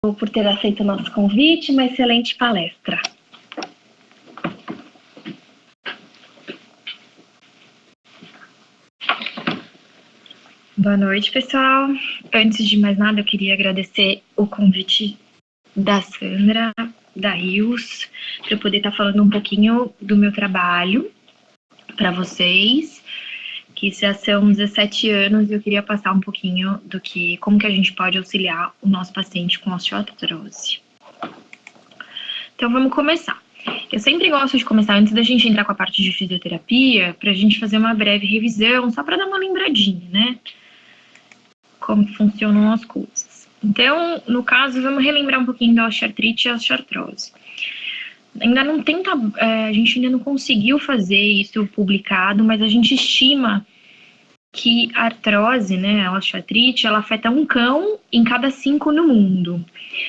por ter aceito o nosso convite, uma excelente palestra. Boa noite, pessoal. Antes de mais nada, eu queria agradecer o convite da Sandra, da Rios, para eu poder estar falando um pouquinho do meu trabalho para vocês, que já são 17 anos e eu queria passar um pouquinho do que, como que a gente pode auxiliar o nosso paciente com osteoartrose. Então, vamos começar. Eu sempre gosto de começar, antes da gente entrar com a parte de fisioterapia, para a gente fazer uma breve revisão, só para dar uma lembradinha, né? Como que funcionam as coisas. Então, no caso, vamos relembrar um pouquinho da osteoartrite e a osteoartrose. Ainda não tenta, a gente ainda não conseguiu fazer isso publicado, mas a gente estima que a artrose, né, a osteoartrite, ela afeta um cão em cada 5 no mundo.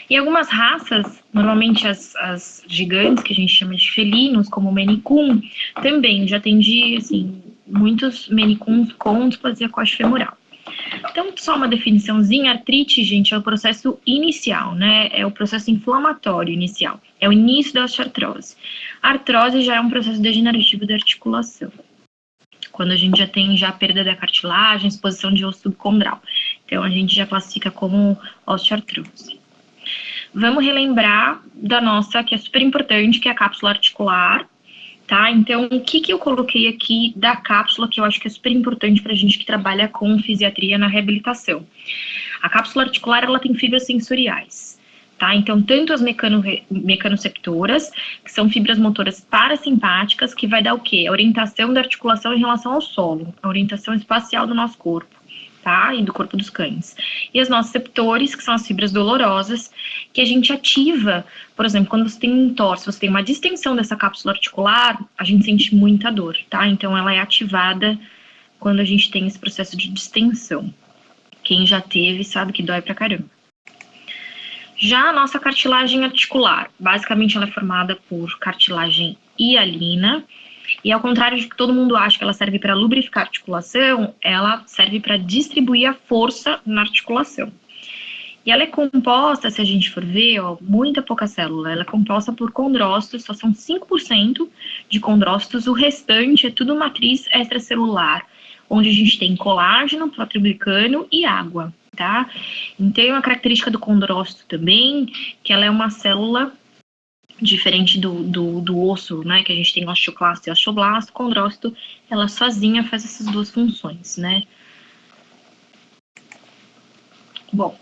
E algumas raças, normalmente as gigantes, que a gente chama de felinos, como o Maine Coon, também já atendi, assim, muitos Maine Coons com displasia coxofemoral. Então, só uma definiçãozinha, artrite, gente, é o processo inicial, né? É o processo inflamatório inicial. É o início da osteoartrose. A artrose já é um processo degenerativo da articulação. Quando a gente já tem a perda da cartilagem, exposição de osso subcondral. Então, a gente já classifica como osteoartrose. Vamos relembrar da nossa, que é super importante, que é a cápsula articular. Tá? Então, o que eu coloquei aqui da cápsula, que eu acho que é super importante para a gente que trabalha com fisiatria na reabilitação. A cápsula articular, ela tem fibras sensoriais, tá? Então, tanto as mecanoceptoras, que são fibras motoras parasimpáticas, que vai dar o quê? A orientação da articulação em relação ao solo, a orientação espacial do nosso corpo, tá? E do corpo dos cães. E as nociceptores, que são as fibras dolorosas, que a gente ativa, por exemplo, quando você tem um torce, você tem uma distensão dessa cápsula articular, a gente sente muita dor, tá? Então, ela é ativada quando a gente tem esse processo de distensão. Quem já teve sabe que dói pra caramba. Já a nossa cartilagem articular, basicamente ela é formada por cartilagem hialina, e ao contrário de que todo mundo acha que ela serve para lubrificar a articulação, ela serve para distribuir a força na articulação. E ela é composta, se a gente for ver, ó, muita pouca célula, ela é composta por condrócitos, só são 5% de condrócitos, o restante é tudo matriz extracelular, onde a gente tem colágeno, proteoglicano e água, tá? Então, a característica do condrócito também, que ela é uma célula diferente do osso, né, que a gente tem osteoclasto e osteoblasto, condrócito, ela sozinha faz essas duas funções, né? Bom,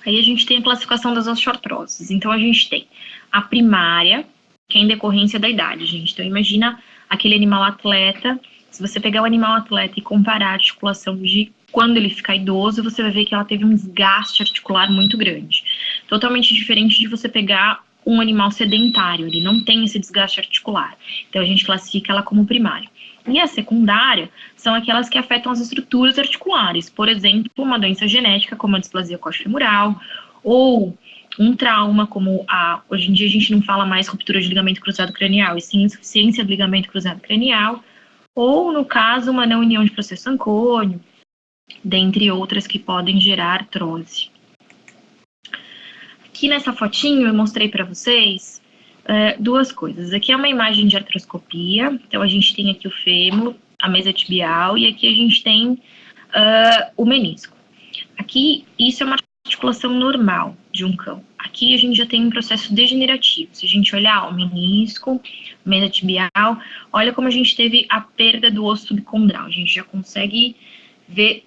aí a gente tem a classificação das osteoartroses. Então, a gente tem a primária, que é em decorrência da idade, gente. Então, imagina aquele animal atleta. Se você pegar o animal atleta e comparar a articulação de quando ele ficar idoso, você vai ver que ela teve um desgaste articular muito grande. Totalmente diferente de você pegar um animal sedentário, ele não tem esse desgaste articular. Então, a gente classifica ela como primária. E a secundária são aquelas que afetam as estruturas articulares. Por exemplo, uma doença genética, como a displasia coxofemoral, ou um trauma, como hoje em dia a gente não fala mais ruptura de ligamento cruzado cranial, e sim insuficiência do ligamento cruzado cranial, ou, no caso, uma não união de processo sancônio, dentre outras que podem gerar artrose. Aqui nessa fotinho eu mostrei para vocês duas coisas. Aqui é uma imagem de artroscopia, então a gente tem aqui o fêmur, a mesa tibial, e aqui a gente tem o menisco. Aqui, isso é uma articulação normal de um cão. Aqui a gente já tem um processo degenerativo. Se a gente olhar o menisco, mesa tibial, olha como a gente teve a perda do osso subcondral. A gente já consegue ver,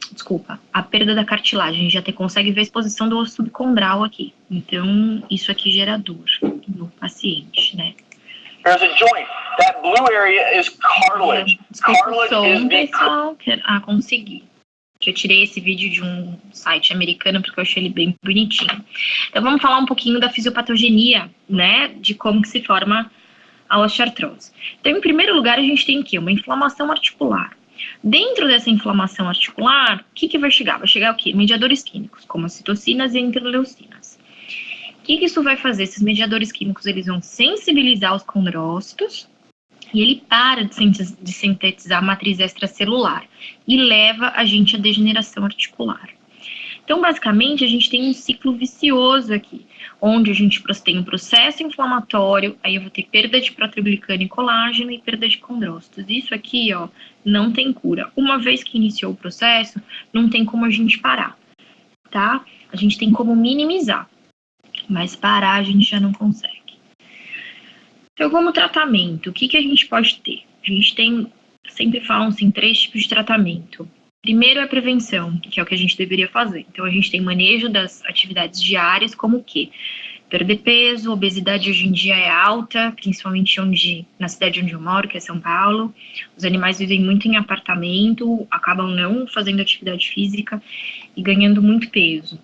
a perda da cartilagem, a gente já consegue ver a exposição do osso subcondral aqui. Então, isso aqui gera dor no paciente, né? There's a joint. That blue area is cartilage. Desculpa o som, pessoal. Consegui. Que eu tirei esse vídeo de um site americano porque eu achei ele bem bonitinho. Então, vamos falar um pouquinho da fisiopatogenia, né? De como que se forma a osteoartrose. Então, em primeiro lugar, a gente tem aqui uma inflamação articular. Dentro dessa inflamação articular, o que vai chegar? Vai chegar o quê? Mediadores químicos, como as citocinas e interleucinas. O que isso vai fazer? Esses mediadores químicos, eles vão sensibilizar os condrócitos e ele para de sintetizar a matriz extracelular e leva a gente à degeneração articular. Então, basicamente, a gente tem um ciclo vicioso aqui, onde a gente tem um processo inflamatório, aí eu vou ter perda de proteoglicano e colágeno e perda de condrócitos. Isso aqui, ó, não tem cura. Uma vez que iniciou o processo, não tem como a gente parar, tá? A gente tem como minimizar, mas parar a gente já não consegue. Então, como tratamento, o que a gente pode ter? A gente tem, sempre falam assim, 3 tipos de tratamento. Primeiro é prevenção, que é o que a gente deveria fazer. Então, a gente tem manejo das atividades diárias, como o quê? Perder peso, obesidade hoje em dia é alta, principalmente na cidade onde eu moro, que é São Paulo. Os animais vivem muito em apartamento, acabam não fazendo atividade física e ganhando muito peso.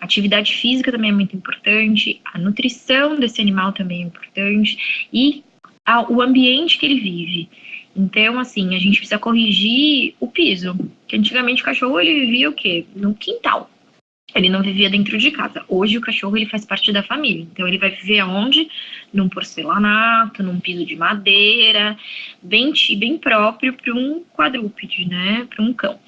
A atividade física também é muito importante, a nutrição desse animal também é importante e o ambiente que ele vive. Então, assim, a gente precisa corrigir o piso, que antigamente o cachorro ele vivia o quê? No quintal. Ele não vivia dentro de casa. Hoje o cachorro ele faz parte da família. Então ele vai viver aonde? Num porcelanato, num piso de madeira, bem próprio para um quadrúpede, né? Para um cão.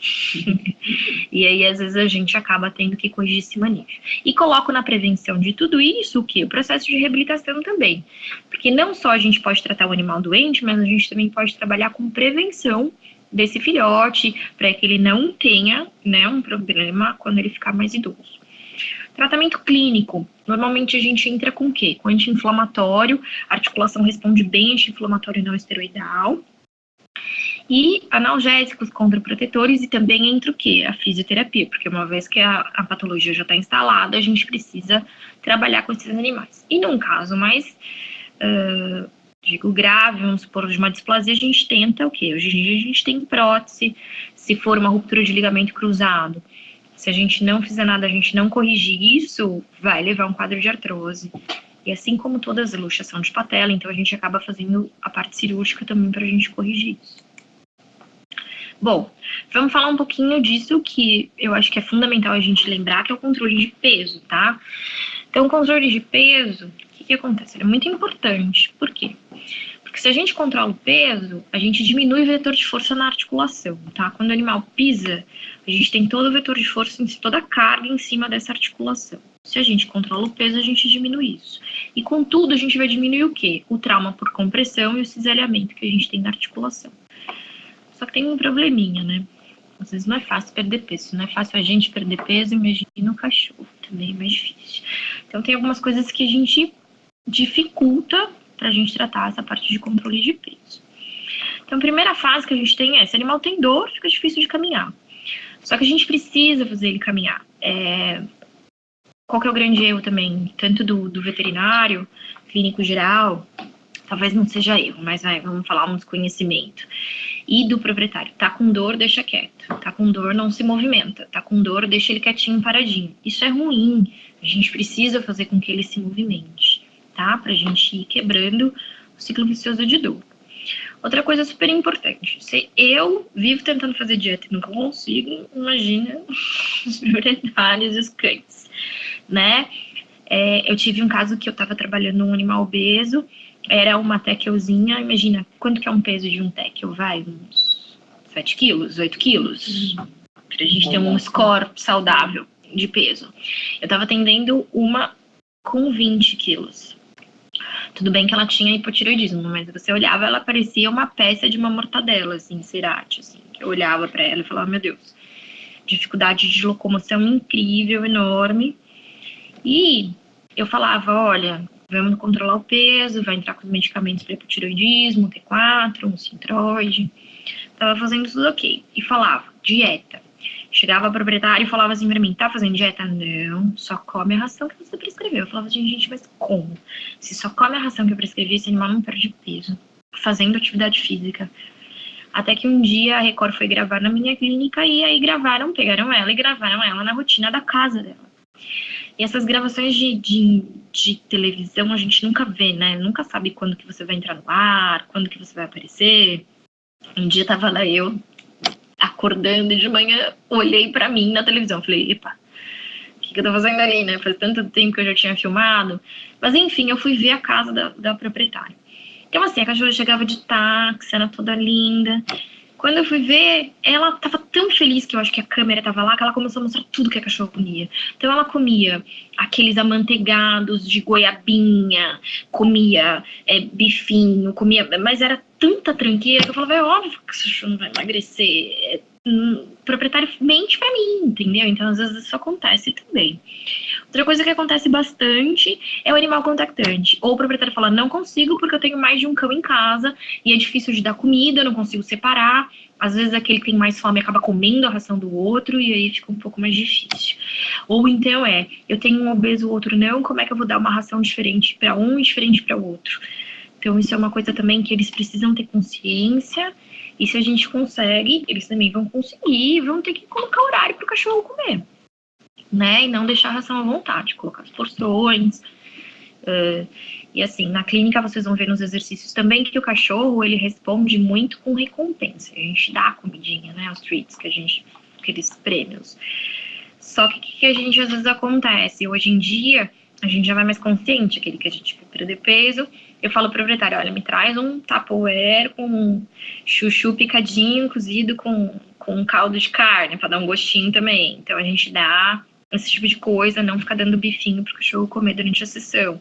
E aí às vezes a gente acaba tendo que corrigir esse manejo. E coloco na prevenção de tudo isso o quê? O processo de reabilitação também. Porque não só a gente pode tratar o animal doente, mas a gente também pode trabalhar com prevenção desse filhote, para que ele não tenha, né, um problema quando ele ficar mais idoso. Tratamento clínico. Normalmente a gente entra com o quê? Com anti-inflamatório, a articulação responde bem anti-inflamatório não esteroidal. E analgésicos contraprotetores e também entra o quê? A fisioterapia, porque uma vez que a patologia já está instalada, a gente precisa trabalhar com esses animais. E num caso mais grave, vamos supor, de uma displasia, a gente tenta o quê? Hoje em dia a gente tem prótese, se for uma ruptura de ligamento cruzado. Se a gente não fizer nada, a gente não corrigir isso, vai levar um quadro de artrose. E assim como todas as luxação de patela, então a gente acaba fazendo a parte cirúrgica também para a gente corrigir isso. Bom, vamos falar um pouquinho disso que eu acho que é fundamental a gente lembrar, que é o controle de peso, tá? Então, o controle de peso, o que acontece? Ele é muito importante. Por quê? Porque se a gente controla o peso, a gente diminui o vetor de força na articulação, tá? Quando o animal pisa, a gente tem todo o vetor de força, toda a carga em cima dessa articulação. Se a gente controla o peso, a gente diminui isso. E com tudo, a gente vai diminuir o quê? O trauma por compressão e o cisalhamento que a gente tem na articulação. Só que tem um probleminha, né? Às vezes não é fácil perder peso. Se não é fácil a gente perder peso, imagina o cachorro. Também é mais difícil. Então, tem algumas coisas que a gente dificulta para a gente tratar essa parte de controle de peso. Então, a primeira fase que a gente tem é, se o animal tem dor, fica difícil de caminhar. Só que a gente precisa fazer ele caminhar. Qual que é o grande erro também? Tanto do veterinário, clínico geral, talvez não seja erro, mas vamos falar um desconhecimento. E do proprietário, tá com dor, deixa quieto. Tá com dor, não se movimenta. Tá com dor, deixa ele quietinho, paradinho. Isso é ruim. A gente precisa fazer com que ele se movimente, tá? Pra gente ir quebrando o ciclo vicioso de dor. Outra coisa super importante. Se eu vivo tentando fazer dieta e não consigo, imagina os proprietários e os cães, né? Eu tive um caso que eu tava trabalhando num animal obeso, era uma tekelzinha, imagina, quanto que é um peso de um tekel? Vai, uns 7 quilos, 8 quilos, pra gente ter um score saudável de peso. Eu tava atendendo uma com 20 quilos. Tudo bem que ela tinha hipotireoidismo, mas você olhava, ela parecia uma peça de uma mortadela, assim, cerate, assim. Eu olhava pra ela e falava, meu Deus, dificuldade de locomoção incrível, enorme. E eu falava, olha, vamos controlar o peso, vai entrar com os medicamentos para hipotireoidismo, T4, um Sintroid. Tava fazendo tudo ok. E falava, dieta. Chegava a proprietária e falava assim pra mim, tá fazendo dieta? Não, só come a ração que você prescreveu. Eu falava assim, gente, mas como? Se só come a ração que eu prescrevi, esse animal não perde peso. Fazendo atividade física. Até que um dia a Record foi gravar na minha clínica e aí pegaram ela e gravaram ela na rotina da casa dela. E essas gravações de televisão a gente nunca vê, né? Nunca sabe quando que você vai entrar no ar, quando que você vai aparecer. Um dia tava lá eu acordando e de manhã olhei pra mim na televisão. Falei, epa, o que eu tô fazendo ali, né? Faz tanto tempo que eu já tinha filmado. Mas enfim, eu fui ver a casa da proprietária. Então assim, a cachorra chegava de táxi, era toda linda. Quando eu fui ver, ela tava tão feliz que eu acho que a câmera tava lá, que ela começou a mostrar tudo que a cachorra comia. Então ela comia aqueles amanteigados de goiabinha, comia bifinho, comia... Mas era tanta tranqueira que eu falava, é óbvio que esse cachorro não vai emagrecer. O proprietário mente pra mim, entendeu? Então às vezes isso acontece também. Outra coisa que acontece bastante é o animal contactante. Ou o proprietário fala, não consigo porque eu tenho mais de um cão em casa e é difícil de dar comida, eu não consigo separar. Às vezes aquele que tem mais fome acaba comendo a ração do outro e aí fica um pouco mais difícil. Ou então eu tenho um obeso, o outro não, como é que eu vou dar uma ração diferente para um e diferente para o outro? Então isso é uma coisa também que eles precisam ter consciência. E se a gente consegue, eles também vão conseguir, vão ter que colocar horário para o cachorro comer, né? E não deixar a ração à vontade, colocar as porções. E assim, na clínica vocês vão ver nos exercícios também que o cachorro, ele responde muito com recompensa. A gente dá a comidinha, né? Os treats aqueles prêmios. Só que o que a gente às vezes acontece? Hoje em dia, a gente já vai mais consciente, aquele que a gente perdeu peso. Eu falo pro proprietário, olha, me traz um Tupperware com chuchu picadinho, cozido com caldo de carne, para dar um gostinho também. Então a gente dá esse tipo de coisa, não ficar dando bifinho pro cachorro comer durante a sessão.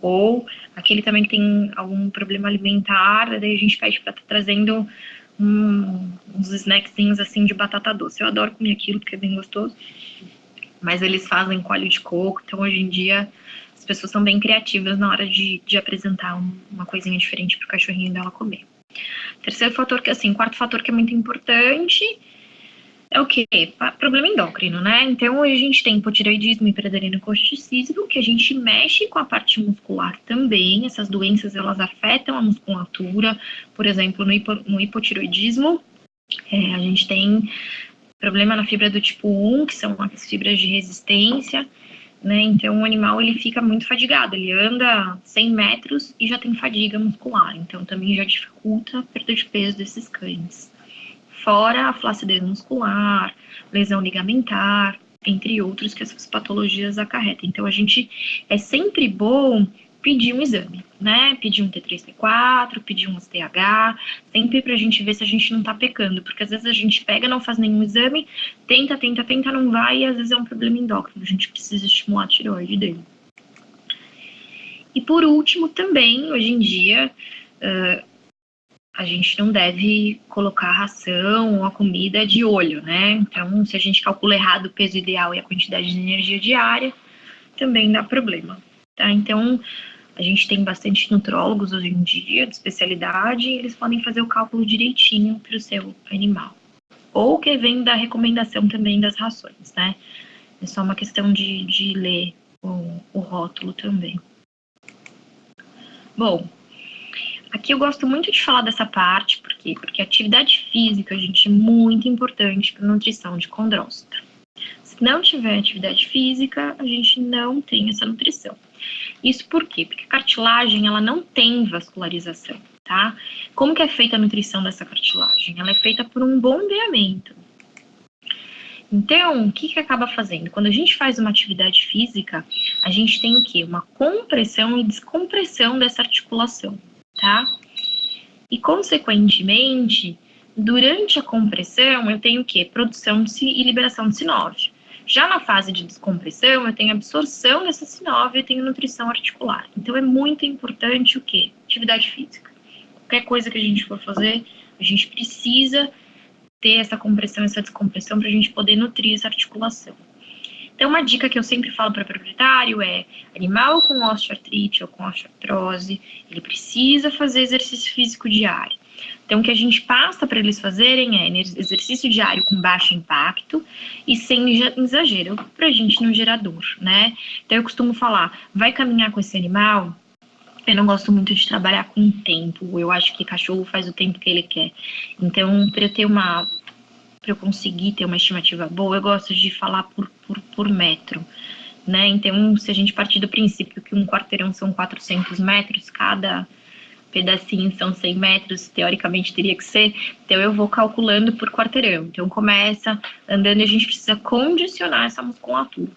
Ou aquele também que tem algum problema alimentar, daí a gente pede para estar trazendo uns snackzinhos assim de batata doce. Eu adoro comer aquilo porque é bem gostoso. Mas eles fazem com óleo de coco, então hoje em dia as pessoas são bem criativas na hora de apresentar uma coisinha diferente pro cachorrinho dela comer. Terceiro fator quarto fator que é muito importante é o quê? Problema endócrino, né? Então, hoje a gente tem hipotireoidismo e hiperadrenocosticísimo, que a gente mexe com a parte muscular também. Essas doenças, elas afetam a musculatura. Por exemplo, no hipotireoidismo, a gente tem problema na fibra do tipo 1, que são as fibras de resistência, né? Então, o animal, ele fica muito fadigado. Ele anda 100 metros e já tem fadiga muscular. Então, também já dificulta a perda de peso desses cães. Fora a flacidez muscular, lesão ligamentar, entre outros que essas patologias acarretam. Então, é sempre bom pedir um exame, né? Pedir um T3, T4, pedir um STH, sempre pra gente ver se a gente não tá pecando, porque às vezes a gente pega, não faz nenhum exame, tenta, não vai, e às vezes é um problema endócrino, a gente precisa estimular a tireoide dele. E por último, também, hoje em dia, a gente não deve colocar a ração ou a comida de olho, né? Então, se a gente calcula errado o peso ideal e a quantidade de energia diária, também dá problema, tá? Então, a gente tem bastante nutrólogos hoje em dia, de especialidade, e eles podem fazer o cálculo direitinho para o seu animal. Ou que vem da recomendação também das rações, né? É só uma questão de ler o rótulo também. Bom, aqui eu gosto muito de falar dessa parte, por quê? Porque a atividade física, gente, é muito importante para a nutrição de condrócito. Se não tiver atividade física, a gente não tem essa nutrição. Isso por quê? Porque a cartilagem, ela não tem vascularização, tá? Como que é feita a nutrição dessa cartilagem? Ela é feita por um bombeamento. Então, o que acaba fazendo? Quando a gente faz uma atividade física, a gente tem o quê? Uma compressão e descompressão dessa articulação, tá? E, consequentemente, durante a compressão, eu tenho o quê? Produção e liberação de sinóvio. Já na fase de descompressão, eu tenho absorção dessa sinóvio e tenho nutrição articular. Então, é muito importante o quê? Atividade física. Qualquer coisa que a gente for fazer, a gente precisa ter essa compressão, essa descompressão para a gente poder nutrir essa articulação. Então, uma dica que eu sempre falo para o proprietário é: animal com osteoartrite ou com osteoartrose, ele precisa fazer exercício físico diário. Então, o que a gente passa para eles fazerem é exercício diário com baixo impacto e sem exagero, para a gente não gerar dor, né? Então, eu costumo falar, vai caminhar com esse animal. Eu não gosto muito de trabalhar com tempo, eu acho que cachorro faz o tempo que ele quer. Então, para eu conseguir ter uma estimativa boa, eu gosto de falar por metro, né? Então, se a gente partir do princípio que um quarteirão são 400 metros, cada pedacinho são 100 metros, teoricamente teria que ser, então eu vou calculando por quarteirão. Então, começa andando e a gente precisa condicionar essa musculatura.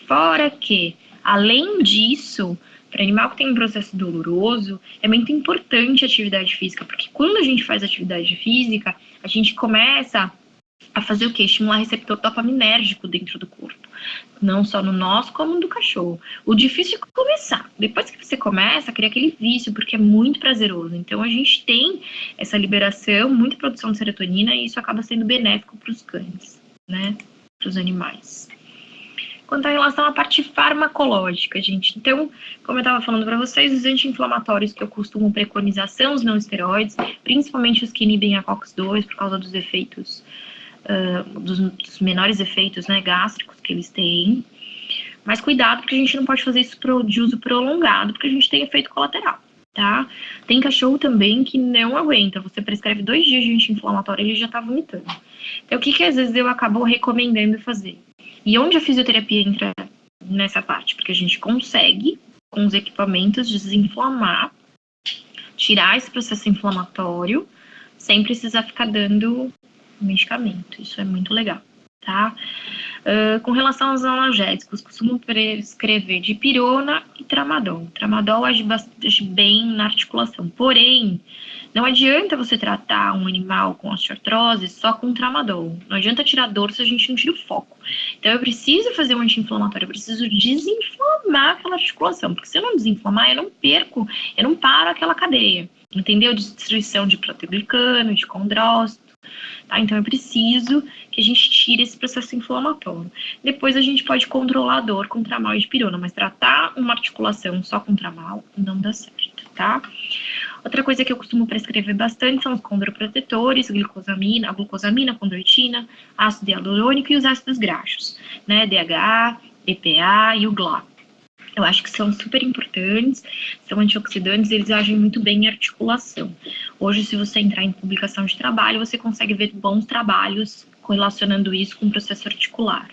Fora que, além disso, Para animal que tem um processo doloroso, é muito importante a atividade física, porque quando a gente faz atividade física, a gente começa a fazer o quê? Estimular receptor dopaminérgico dentro do corpo. Não só no nosso, como no do cachorro. O difícil é começar. Depois que você começa, cria aquele vício, porque é muito prazeroso. Então, a gente tem essa liberação, muita produção de serotonina, e isso acaba sendo benéfico para os cães, né? Para os animais. Quanto à relação à parte farmacológica, gente. Então, como eu estava falando para vocês, os anti-inflamatórios que eu costumo preconizar são os não esteroides, principalmente os que inibem a COX-2 por causa dos efeitos, dos menores efeitos, né, gástricos que eles têm. Mas cuidado, porque a gente não pode fazer isso de uso prolongado, porque a gente tem efeito colateral, tá? Tem cachorro também que não aguenta. Você prescreve 2 dias de anti-inflamatório, ele já tá vomitando. Então, o que às vezes eu acabo recomendando fazer? E onde a fisioterapia entra nessa parte? Porque a gente consegue, com os equipamentos, desinflamar, tirar esse processo inflamatório, sem precisar ficar dando medicamento. Isso é muito legal, tá? Com relação aos analgésicos, costumo prescrever dipirona e tramadol. Tramadol age bem na articulação, porém, não adianta você tratar um animal com osteoartrose só com tramadol. Não adianta tirar dor se a gente não tira o foco. Então, eu preciso fazer um anti-inflamatório, eu preciso desinflamar aquela articulação, porque se eu não desinflamar, eu não paro aquela cadeia, entendeu? Destruição de proteoglicano, de condrócito. Tá? Então, eu preciso que a gente tire esse processo inflamatório. Depois, a gente pode controlar a dor com tramal e dipirona, mas tratar uma articulação só com tramal não dá certo, tá? Outra coisa que eu costumo prescrever bastante são os condroprotetores, a glucosamina, condroitina, ácido hialurônico e os ácidos graxos, né? DHA, EPA e o GLA. Eu acho que são super importantes, são antioxidantes, eles agem muito bem em articulação. Hoje, se você entrar em publicação de trabalho, você consegue ver bons trabalhos correlacionando isso com o processo articular,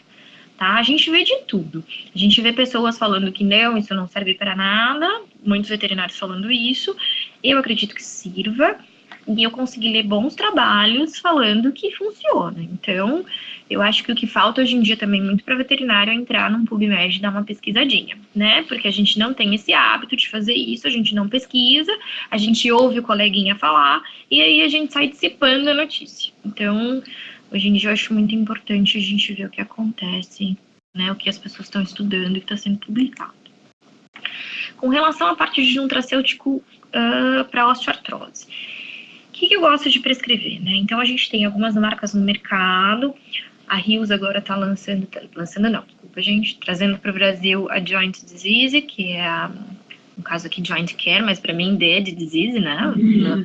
tá? A gente vê de tudo. A gente vê pessoas falando que não, isso não serve para nada, muitos veterinários falando isso. Eu acredito que sirva, e eu consegui ler bons trabalhos falando que funciona. Então, eu acho que o que falta hoje em dia também muito para veterinário é entrar num PubMed e dar uma pesquisadinha, né? Porque a gente não tem esse hábito de fazer isso, a gente não pesquisa, a gente ouve o coleguinha falar e aí a gente sai dissipando a notícia. Então, hoje em dia eu acho muito importante a gente ver o que acontece, né? O que as pessoas estão estudando e que está sendo publicado. Com relação à parte de nutracêutico para osteoartrose, o que eu gosto de prescrever, né? Então, a gente tem algumas marcas no mercado. A Rios agora está trazendo para o Brasil a Joint Disease, que é no caso aqui Joint Care, mas para mim Dead Disease, né?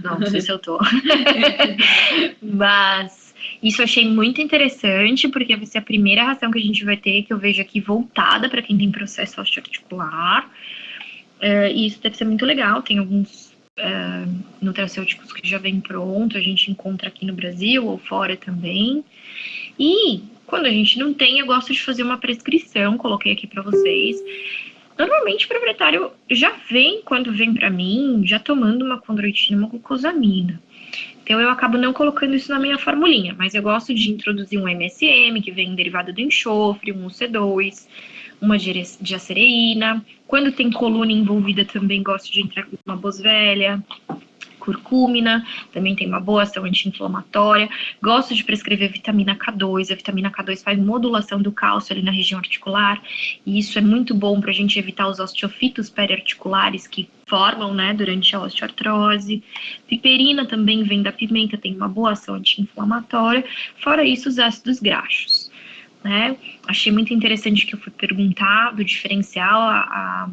Não sei se eu tô. Mas isso eu achei muito interessante, porque vai ser a primeira ração que a gente vai ter, que eu vejo aqui voltada para quem tem processo osteoarticular. E isso deve ser muito legal. Tem alguns nutracêuticos que já vem pronto, a gente encontra aqui no Brasil ou fora também. E quando a gente não tem, eu gosto de fazer uma prescrição, coloquei aqui para vocês. Normalmente o proprietário já vem, quando vem para mim, já tomando uma condroitina, uma glucosamina. Então eu acabo não colocando isso na minha formulinha, mas eu gosto de introduzir um MSM, que vem derivado do enxofre, um UC2, uma diacereína. Quando tem coluna envolvida, também gosto de entrar com uma boswellia, curcúmina, também tem uma boa ação anti-inflamatória. Gosto de prescrever vitamina K2. A vitamina K2 faz modulação do cálcio ali na região articular, e isso é muito bom para a gente evitar os osteofitos periarticulares que formam, né, durante a osteoartrose. Piperina também vem da pimenta, tem uma boa ação anti-inflamatória. Fora isso, os ácidos graxos, né? Achei muito interessante que eu fui perguntar do diferencial, a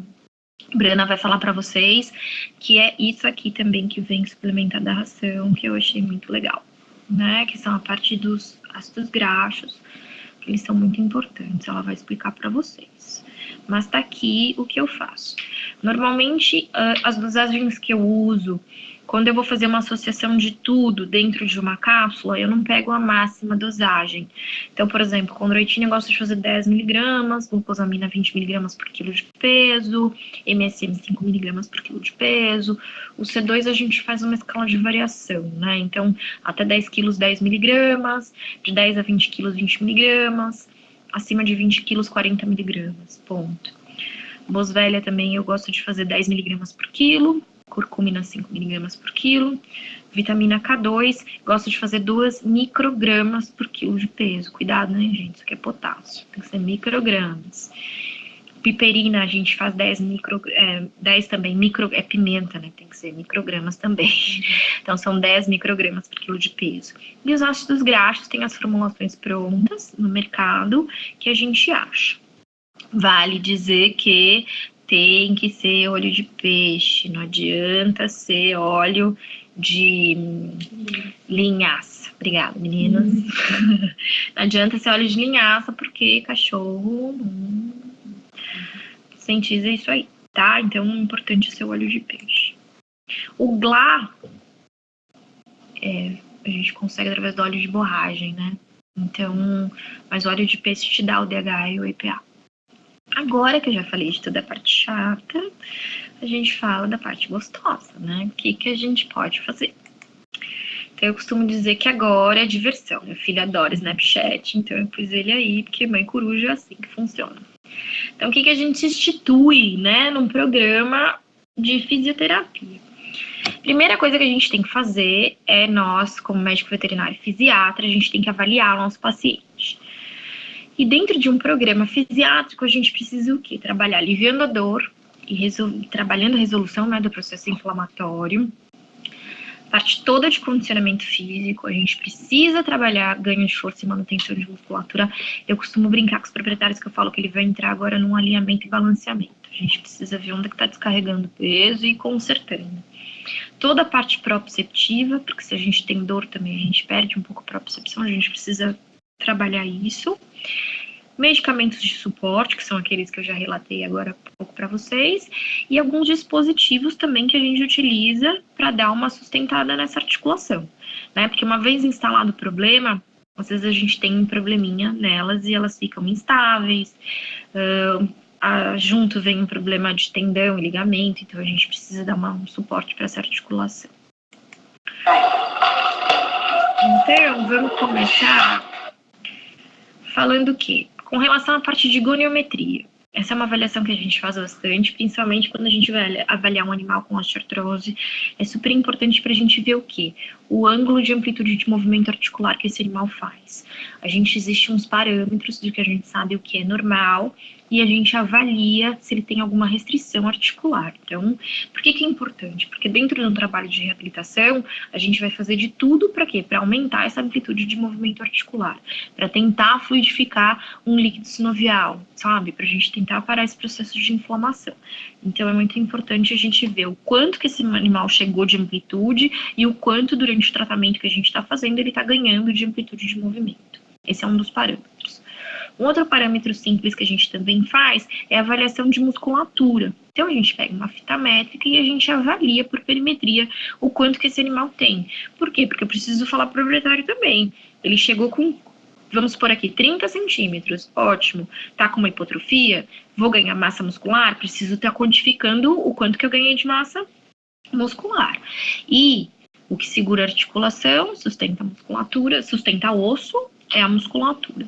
Brana vai falar para vocês, que é isso aqui também que vem suplementar da ração, que eu achei muito legal, né? Que são a parte dos ácidos graxos, que eles são muito importantes, ela vai explicar para vocês. Mas tá aqui o que eu faço. Normalmente, as dosagens que eu uso, quando eu vou fazer uma associação de tudo dentro de uma cápsula, eu não pego a máxima dosagem. Então, por exemplo, condroitina eu gosto de fazer 10 mg, glucosamina 20 mg por quilo de peso, MSM 5 mg por quilo de peso. O C2 a gente faz uma escala de variação, né? Então, até 10 quilos, 10 mg, de 10 a 20 quilos, 20 mg, acima de 20 quilos, 40 mg, ponto. Boswellia também eu gosto de fazer 10 miligramas por quilo. Curcumina 5 miligramas por quilo. Vitamina K2, gosto de fazer 2 microgramas por quilo de peso. Cuidado, né, gente? Isso aqui é potássio, tem que ser microgramas. Piperina, a gente faz 10 também, é pimenta, né? Tem que ser microgramas também. Então, são 10 microgramas por quilo de peso. E os ácidos graxos tem as formulações prontas no mercado que a gente acha. Vale dizer que tem que ser óleo de peixe, não adianta ser óleo de linhaça. Obrigada, meninas. Não adianta ser óleo de linhaça, porque cachorro sintetiza isso aí, tá? Então, o importante é ser óleo de peixe. O GLA, a gente consegue através do óleo de borragem, né? Então, mas o óleo de peixe te dá o DHA e o EPA. Agora que eu já falei de toda a parte chata, a gente fala da parte gostosa, né? O que a gente pode fazer? Então, eu costumo dizer que agora é diversão. Meu filho adora Snapchat, então eu pus ele aí, porque mãe coruja é assim que funciona. Então, o que a gente institui, né, num programa de fisioterapia? Primeira coisa que a gente tem que fazer é nós, como médico veterinário e fisiatra, a gente tem que avaliar o nosso paciente. E dentro de um programa fisiátrico, a gente precisa o quê? Trabalhar aliviando a dor e trabalhando a resolução, né, do processo inflamatório. Parte toda de condicionamento físico, a gente precisa trabalhar ganho de força e manutenção de musculatura. Eu costumo brincar com os proprietários que eu falo que ele vai entrar agora num alinhamento e balanceamento. A gente precisa ver onde é que está descarregando peso e consertando. Toda a parte proprioceptiva, porque se a gente tem dor também, a gente perde um pouco a propriocepção, a gente precisa trabalhar isso. Medicamentos de suporte, que são aqueles que eu já relatei agora há pouco para vocês, e alguns dispositivos também que a gente utiliza para dar uma sustentada nessa articulação, né? Porque uma vez instalado o problema, às vezes a gente tem um probleminha nelas e elas ficam instáveis, junto vem um problema de tendão e ligamento, então a gente precisa dar um suporte para essa articulação. Então, vamos começar falando o quê? Com relação à parte de goniometria. Essa é uma avaliação que a gente faz bastante, principalmente quando a gente vai avaliar um animal com osteoartrose. É super importante para a gente ver o quê? O ângulo de amplitude de movimento articular que esse animal faz. Existem uns parâmetros de que a gente sabe o que é normal e a gente avalia se ele tem alguma restrição articular. Então, por que é importante? Porque dentro de um trabalho de reabilitação, a gente vai fazer de tudo para quê? Para aumentar essa amplitude de movimento articular, para tentar fluidificar um líquido sinovial, sabe? Para a gente tentar parar esse processo de inflamação. Então, é muito importante a gente ver o quanto que esse animal chegou de amplitude e o quanto durante o tratamento que a gente está fazendo ele está ganhando de amplitude de movimento. Esse é um dos parâmetros. Um outro parâmetro simples que a gente também faz é a avaliação de musculatura. Então, a gente pega uma fita métrica e a gente avalia por perimetria o quanto que esse animal tem. Por quê? Porque eu preciso falar para o proprietário também. Ele chegou com, vamos por aqui, 30 centímetros. Ótimo. Tá com uma hipotrofia? Vou ganhar massa muscular? Preciso estar quantificando o quanto que eu ganhei de massa muscular. E o que segura a articulação, sustenta a musculatura, sustenta o osso, é a musculatura.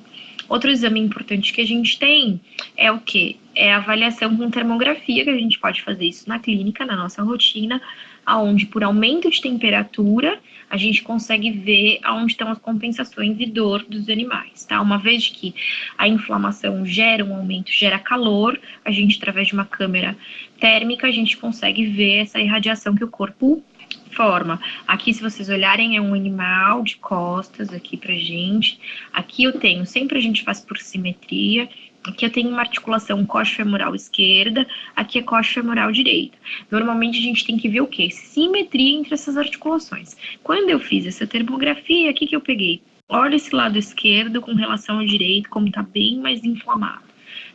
Outro exame importante que a gente tem é o quê? É a avaliação com termografia, que a gente pode fazer isso na clínica, na nossa rotina, aonde por aumento de temperatura, a gente consegue ver aonde estão as compensações de dor dos animais, tá? Uma vez que a inflamação gera um aumento, gera calor, a gente, através de uma câmera térmica, a gente consegue ver essa irradiação que o corpo forma. Aqui, se vocês olharem, é um animal de costas aqui pra gente. Aqui eu tenho, sempre a gente faz por simetria. Aqui eu tenho uma articulação coxofemoral esquerda, aqui é coxofemoral direita. Normalmente a gente tem que ver o quê? Simetria entre essas articulações. Quando eu fiz essa termografia, aqui que eu peguei? Olha esse lado esquerdo com relação ao direito, como tá bem mais inflamado.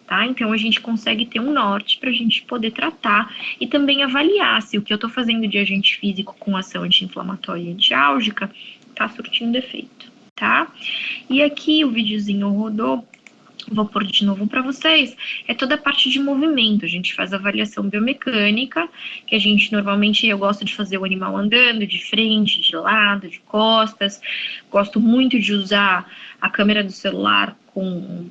Tá? Então, a gente consegue ter um norte para a gente poder tratar e também avaliar se o que eu estou fazendo de agente físico com ação anti-inflamatória e antiálgica está surtindo efeito, tá? E aqui o videozinho rodou, vou pôr de novo para vocês, é toda a parte de movimento. A gente faz avaliação biomecânica, que a gente normalmente, eu gosto de fazer o animal andando de frente, de lado, de costas. Gosto muito de usar a câmera do celular com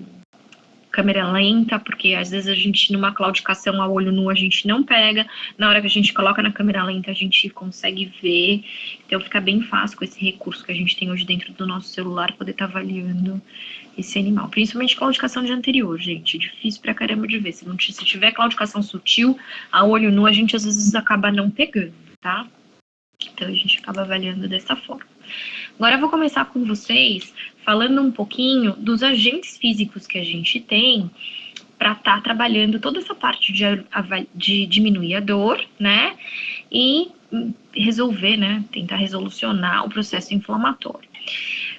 câmera lenta, porque às vezes a gente, numa claudicação a olho nu, a gente não pega. Na hora que a gente coloca na câmera lenta, a gente consegue ver. Então fica bem fácil com esse recurso que a gente tem hoje dentro do nosso celular, poder estar avaliando esse animal. Principalmente claudicação de anterior, gente. Difícil pra caramba de ver. Se tiver claudicação sutil, a olho nu, a gente às vezes acaba não pegando, tá? Então a gente acaba avaliando dessa forma. Agora eu vou começar com vocês falando um pouquinho dos agentes físicos que a gente tem para estar trabalhando toda essa parte de diminuir a dor, né? E resolver, né? Tentar resolucionar o processo inflamatório.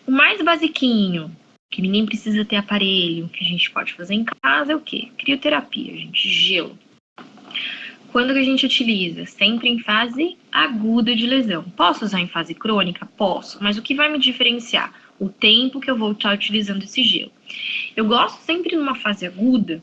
O mais basiquinho, que ninguém precisa ter aparelho, que a gente pode fazer em casa, é o quê? Crioterapia, gente, gelo. Quando que a gente utiliza? Sempre em fase aguda de lesão. Posso usar em fase crônica? Posso, mas o que vai me diferenciar? O tempo que eu vou estar utilizando esse gelo. Eu gosto sempre, numa fase aguda,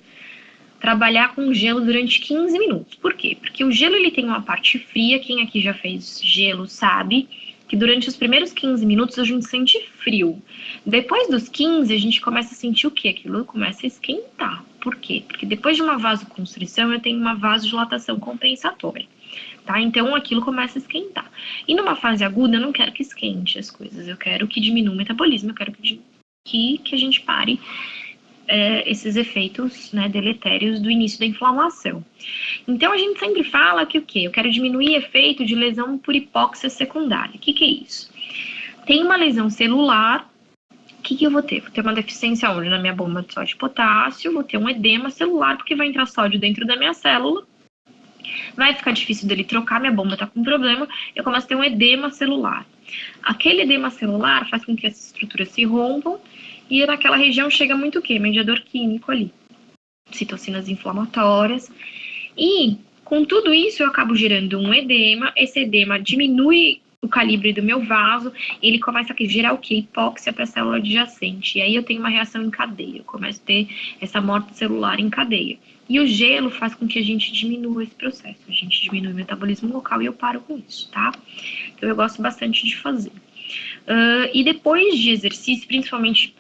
trabalhar com gelo durante 15 minutos. Por quê? Porque o gelo ele tem uma parte fria, quem aqui já fez gelo sabe que durante os primeiros 15 minutos a gente sente frio. Depois dos 15, a gente começa a sentir o quê? Aquilo começa a esquentar. Por quê? Porque depois de uma vasoconstrição, eu tenho uma vasodilatação compensatória, tá? Então, aquilo começa a esquentar. E numa fase aguda, eu não quero que esquente as coisas. Eu quero que diminua o metabolismo, eu quero que a gente pare esses efeitos, né, deletérios do início da inflamação. Então, a gente sempre fala que o quê? Eu quero diminuir efeito de lesão por hipóxia secundária. O que é isso? Tem uma lesão celular, o que eu vou ter? Vou ter uma deficiência onde? Na minha bomba de sódio e potássio, vou ter um edema celular, porque vai entrar sódio dentro da minha célula, vai ficar difícil dele trocar, minha bomba tá com problema, eu começo a ter um edema celular. Aquele edema celular faz com que essas estruturas se rompam, e naquela região chega muito o quê? Mediador químico ali, citocinas inflamatórias, e com tudo isso eu acabo gerando um edema, esse edema diminui o calibre do meu vaso, ele começa a gerar o quê? Hipóxia para a célula adjacente, e aí eu tenho uma reação em cadeia, eu começo a ter essa morte celular em cadeia. E o gelo faz com que a gente diminua esse processo, a gente diminui o metabolismo local e eu paro com isso, tá? Então eu gosto bastante de fazer. E depois de exercício, principalmente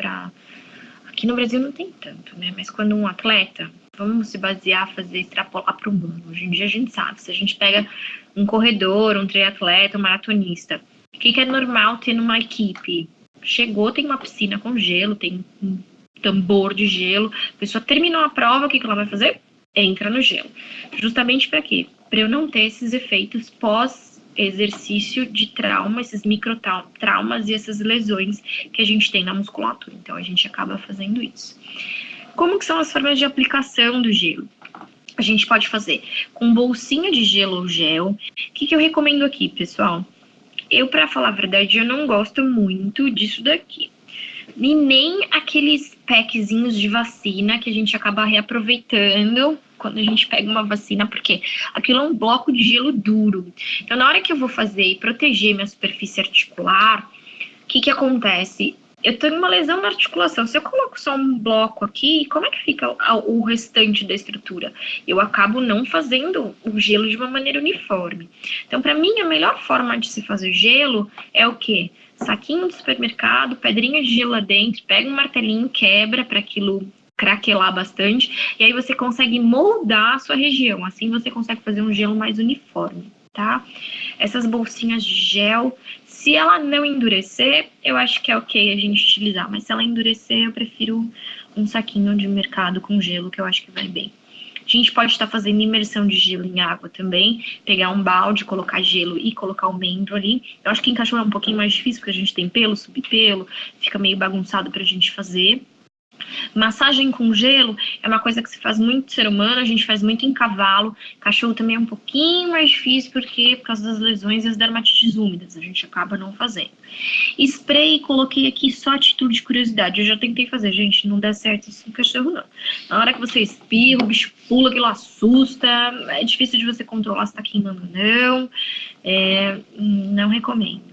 aqui no Brasil não tem tanto, né? Mas quando um atleta, vamos se basear, extrapolar para o humano. Hoje em dia a gente sabe, se a gente pega um corredor, um triatleta, um maratonista, o que é normal ter numa equipe? Chegou, tem uma piscina com gelo, tem um tambor de gelo, a pessoa terminou a prova, o que ela vai fazer? Entra no gelo. Justamente para quê? Para eu não ter esses efeitos pós-exercício de trauma, esses microtraumas e essas lesões que a gente tem na musculatura. Então, a gente acaba fazendo isso. Como que são as formas de aplicação do gelo? A gente pode fazer com bolsinha de gelo ou gel. O que eu recomendo aqui, pessoal? Eu, para falar a verdade, eu não gosto muito disso daqui. E nem aqueles packzinhos de vacina que a gente acaba reaproveitando quando a gente pega uma vacina, porque aquilo é um bloco de gelo duro. Então, na hora que eu vou fazer e proteger minha superfície articular, o que acontece? Eu tenho uma lesão na articulação. Se eu coloco só um bloco aqui, como é que fica o restante da estrutura? Eu acabo não fazendo o gelo de uma maneira uniforme. Então, para mim, a melhor forma de se fazer gelo é o quê? Saquinho do supermercado, pedrinha de gelo lá dentro, pega um martelinho, quebra para aquilo craquelar bastante, e aí você consegue moldar a sua região. Assim você consegue fazer um gelo mais uniforme, tá? Essas bolsinhas de gel, se ela não endurecer, eu acho que é ok a gente utilizar, mas se ela endurecer, eu prefiro um saquinho de mercado com gelo, que eu acho que vai bem. A gente pode estar fazendo imersão de gelo em água também, pegar um balde, colocar gelo e colocar o membro ali. Eu acho que em cachorro é um pouquinho mais difícil, porque a gente tem pelo, subpelo, fica meio bagunçado pra gente fazer. Massagem com gelo é uma coisa que se faz muito no ser humano, a gente faz muito em cavalo. Cachorro também é um pouquinho mais difícil, porque por causa das lesões e as dermatites úmidas, a gente acaba não fazendo. Spray, coloquei aqui só a título de curiosidade, eu já tentei fazer, gente, não dá certo isso no cachorro não. Na hora que você espirra, o bicho pula, aquilo assusta, é difícil de você controlar se tá queimando ou não, não recomendo,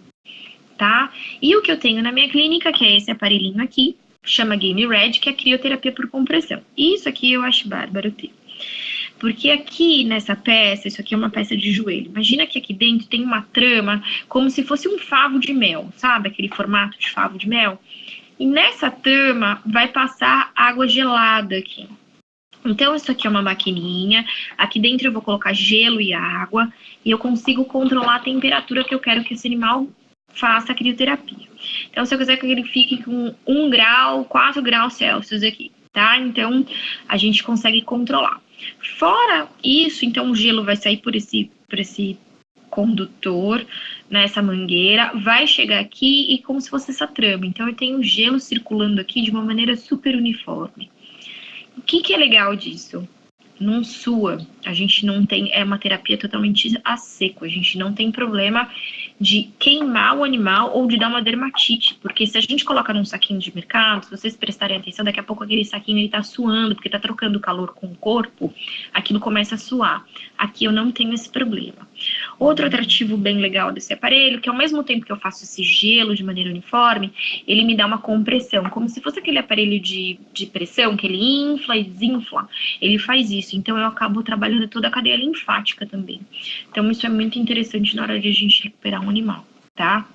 tá? E o que eu tenho na minha clínica, que é esse aparelhinho aqui, chama Game Red, que é a crioterapia por compressão. Isso aqui eu acho bárbaro ter. Porque aqui nessa peça, isso aqui é uma peça de joelho. Imagina que aqui dentro tem uma trama como se fosse um favo de mel, sabe? Aquele formato de favo de mel. E nessa tama vai passar água gelada aqui. Então, isso aqui é uma maquininha. Aqui dentro eu vou colocar gelo e água. E eu consigo controlar a temperatura que eu quero que esse animal faça a crioterapia. Então, se eu quiser que ele fique com 1 grau, 4 graus Celsius aqui, tá? Então, a gente consegue controlar. Fora isso, então, o gelo vai sair por esse condutor, nessa mangueira, vai chegar aqui e como se fosse essa trama. Então, eu tenho gelo circulando aqui de uma maneira super uniforme. O que é legal disso? Não sua, a gente não tem, é uma terapia totalmente a seco, a gente não tem problema de queimar o animal ou de dar uma dermatite, porque se a gente coloca num saquinho de mercado, se vocês prestarem atenção, daqui a pouco aquele saquinho ele tá suando, porque tá trocando calor com o corpo, aquilo começa a suar. Aqui eu não tenho esse problema. Outro atrativo bem legal desse aparelho, que ao mesmo tempo que eu faço esse gelo de maneira uniforme, ele me dá uma compressão, como se fosse aquele aparelho de pressão, que ele infla e desinfla, ele faz isso, então eu acabo trabalhando toda a cadeia linfática também. Então isso é muito interessante na hora de a gente recuperar um animal, tá?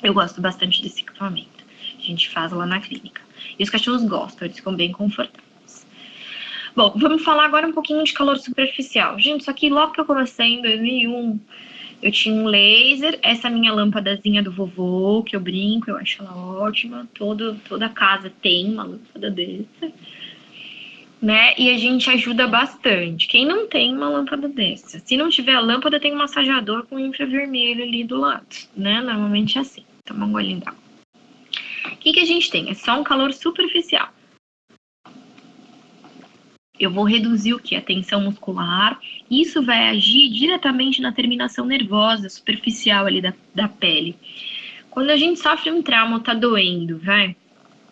Eu gosto bastante desse equipamento, a gente faz lá na clínica. E os cachorros gostam, eles ficam bem confortáveis. Bom, vamos falar agora um pouquinho de calor superficial. Gente, isso aqui logo que eu comecei em 2001, eu tinha um laser, essa minha lâmpadazinha do vovô, que eu brinco, eu acho ela ótima. Toda casa tem uma lâmpada dessa, né? E a gente ajuda bastante. Quem não tem uma lâmpada dessa? Se não tiver a lâmpada, tem um massageador com infravermelho ali do lado, né? Normalmente é assim. Toma um golinho d'água. O que a gente tem? É só um calor superficial. Eu vou reduzir o que? A tensão muscular. Isso vai agir diretamente na terminação nervosa superficial ali da pele. Quando a gente sofre um trauma ou tá doendo, vai,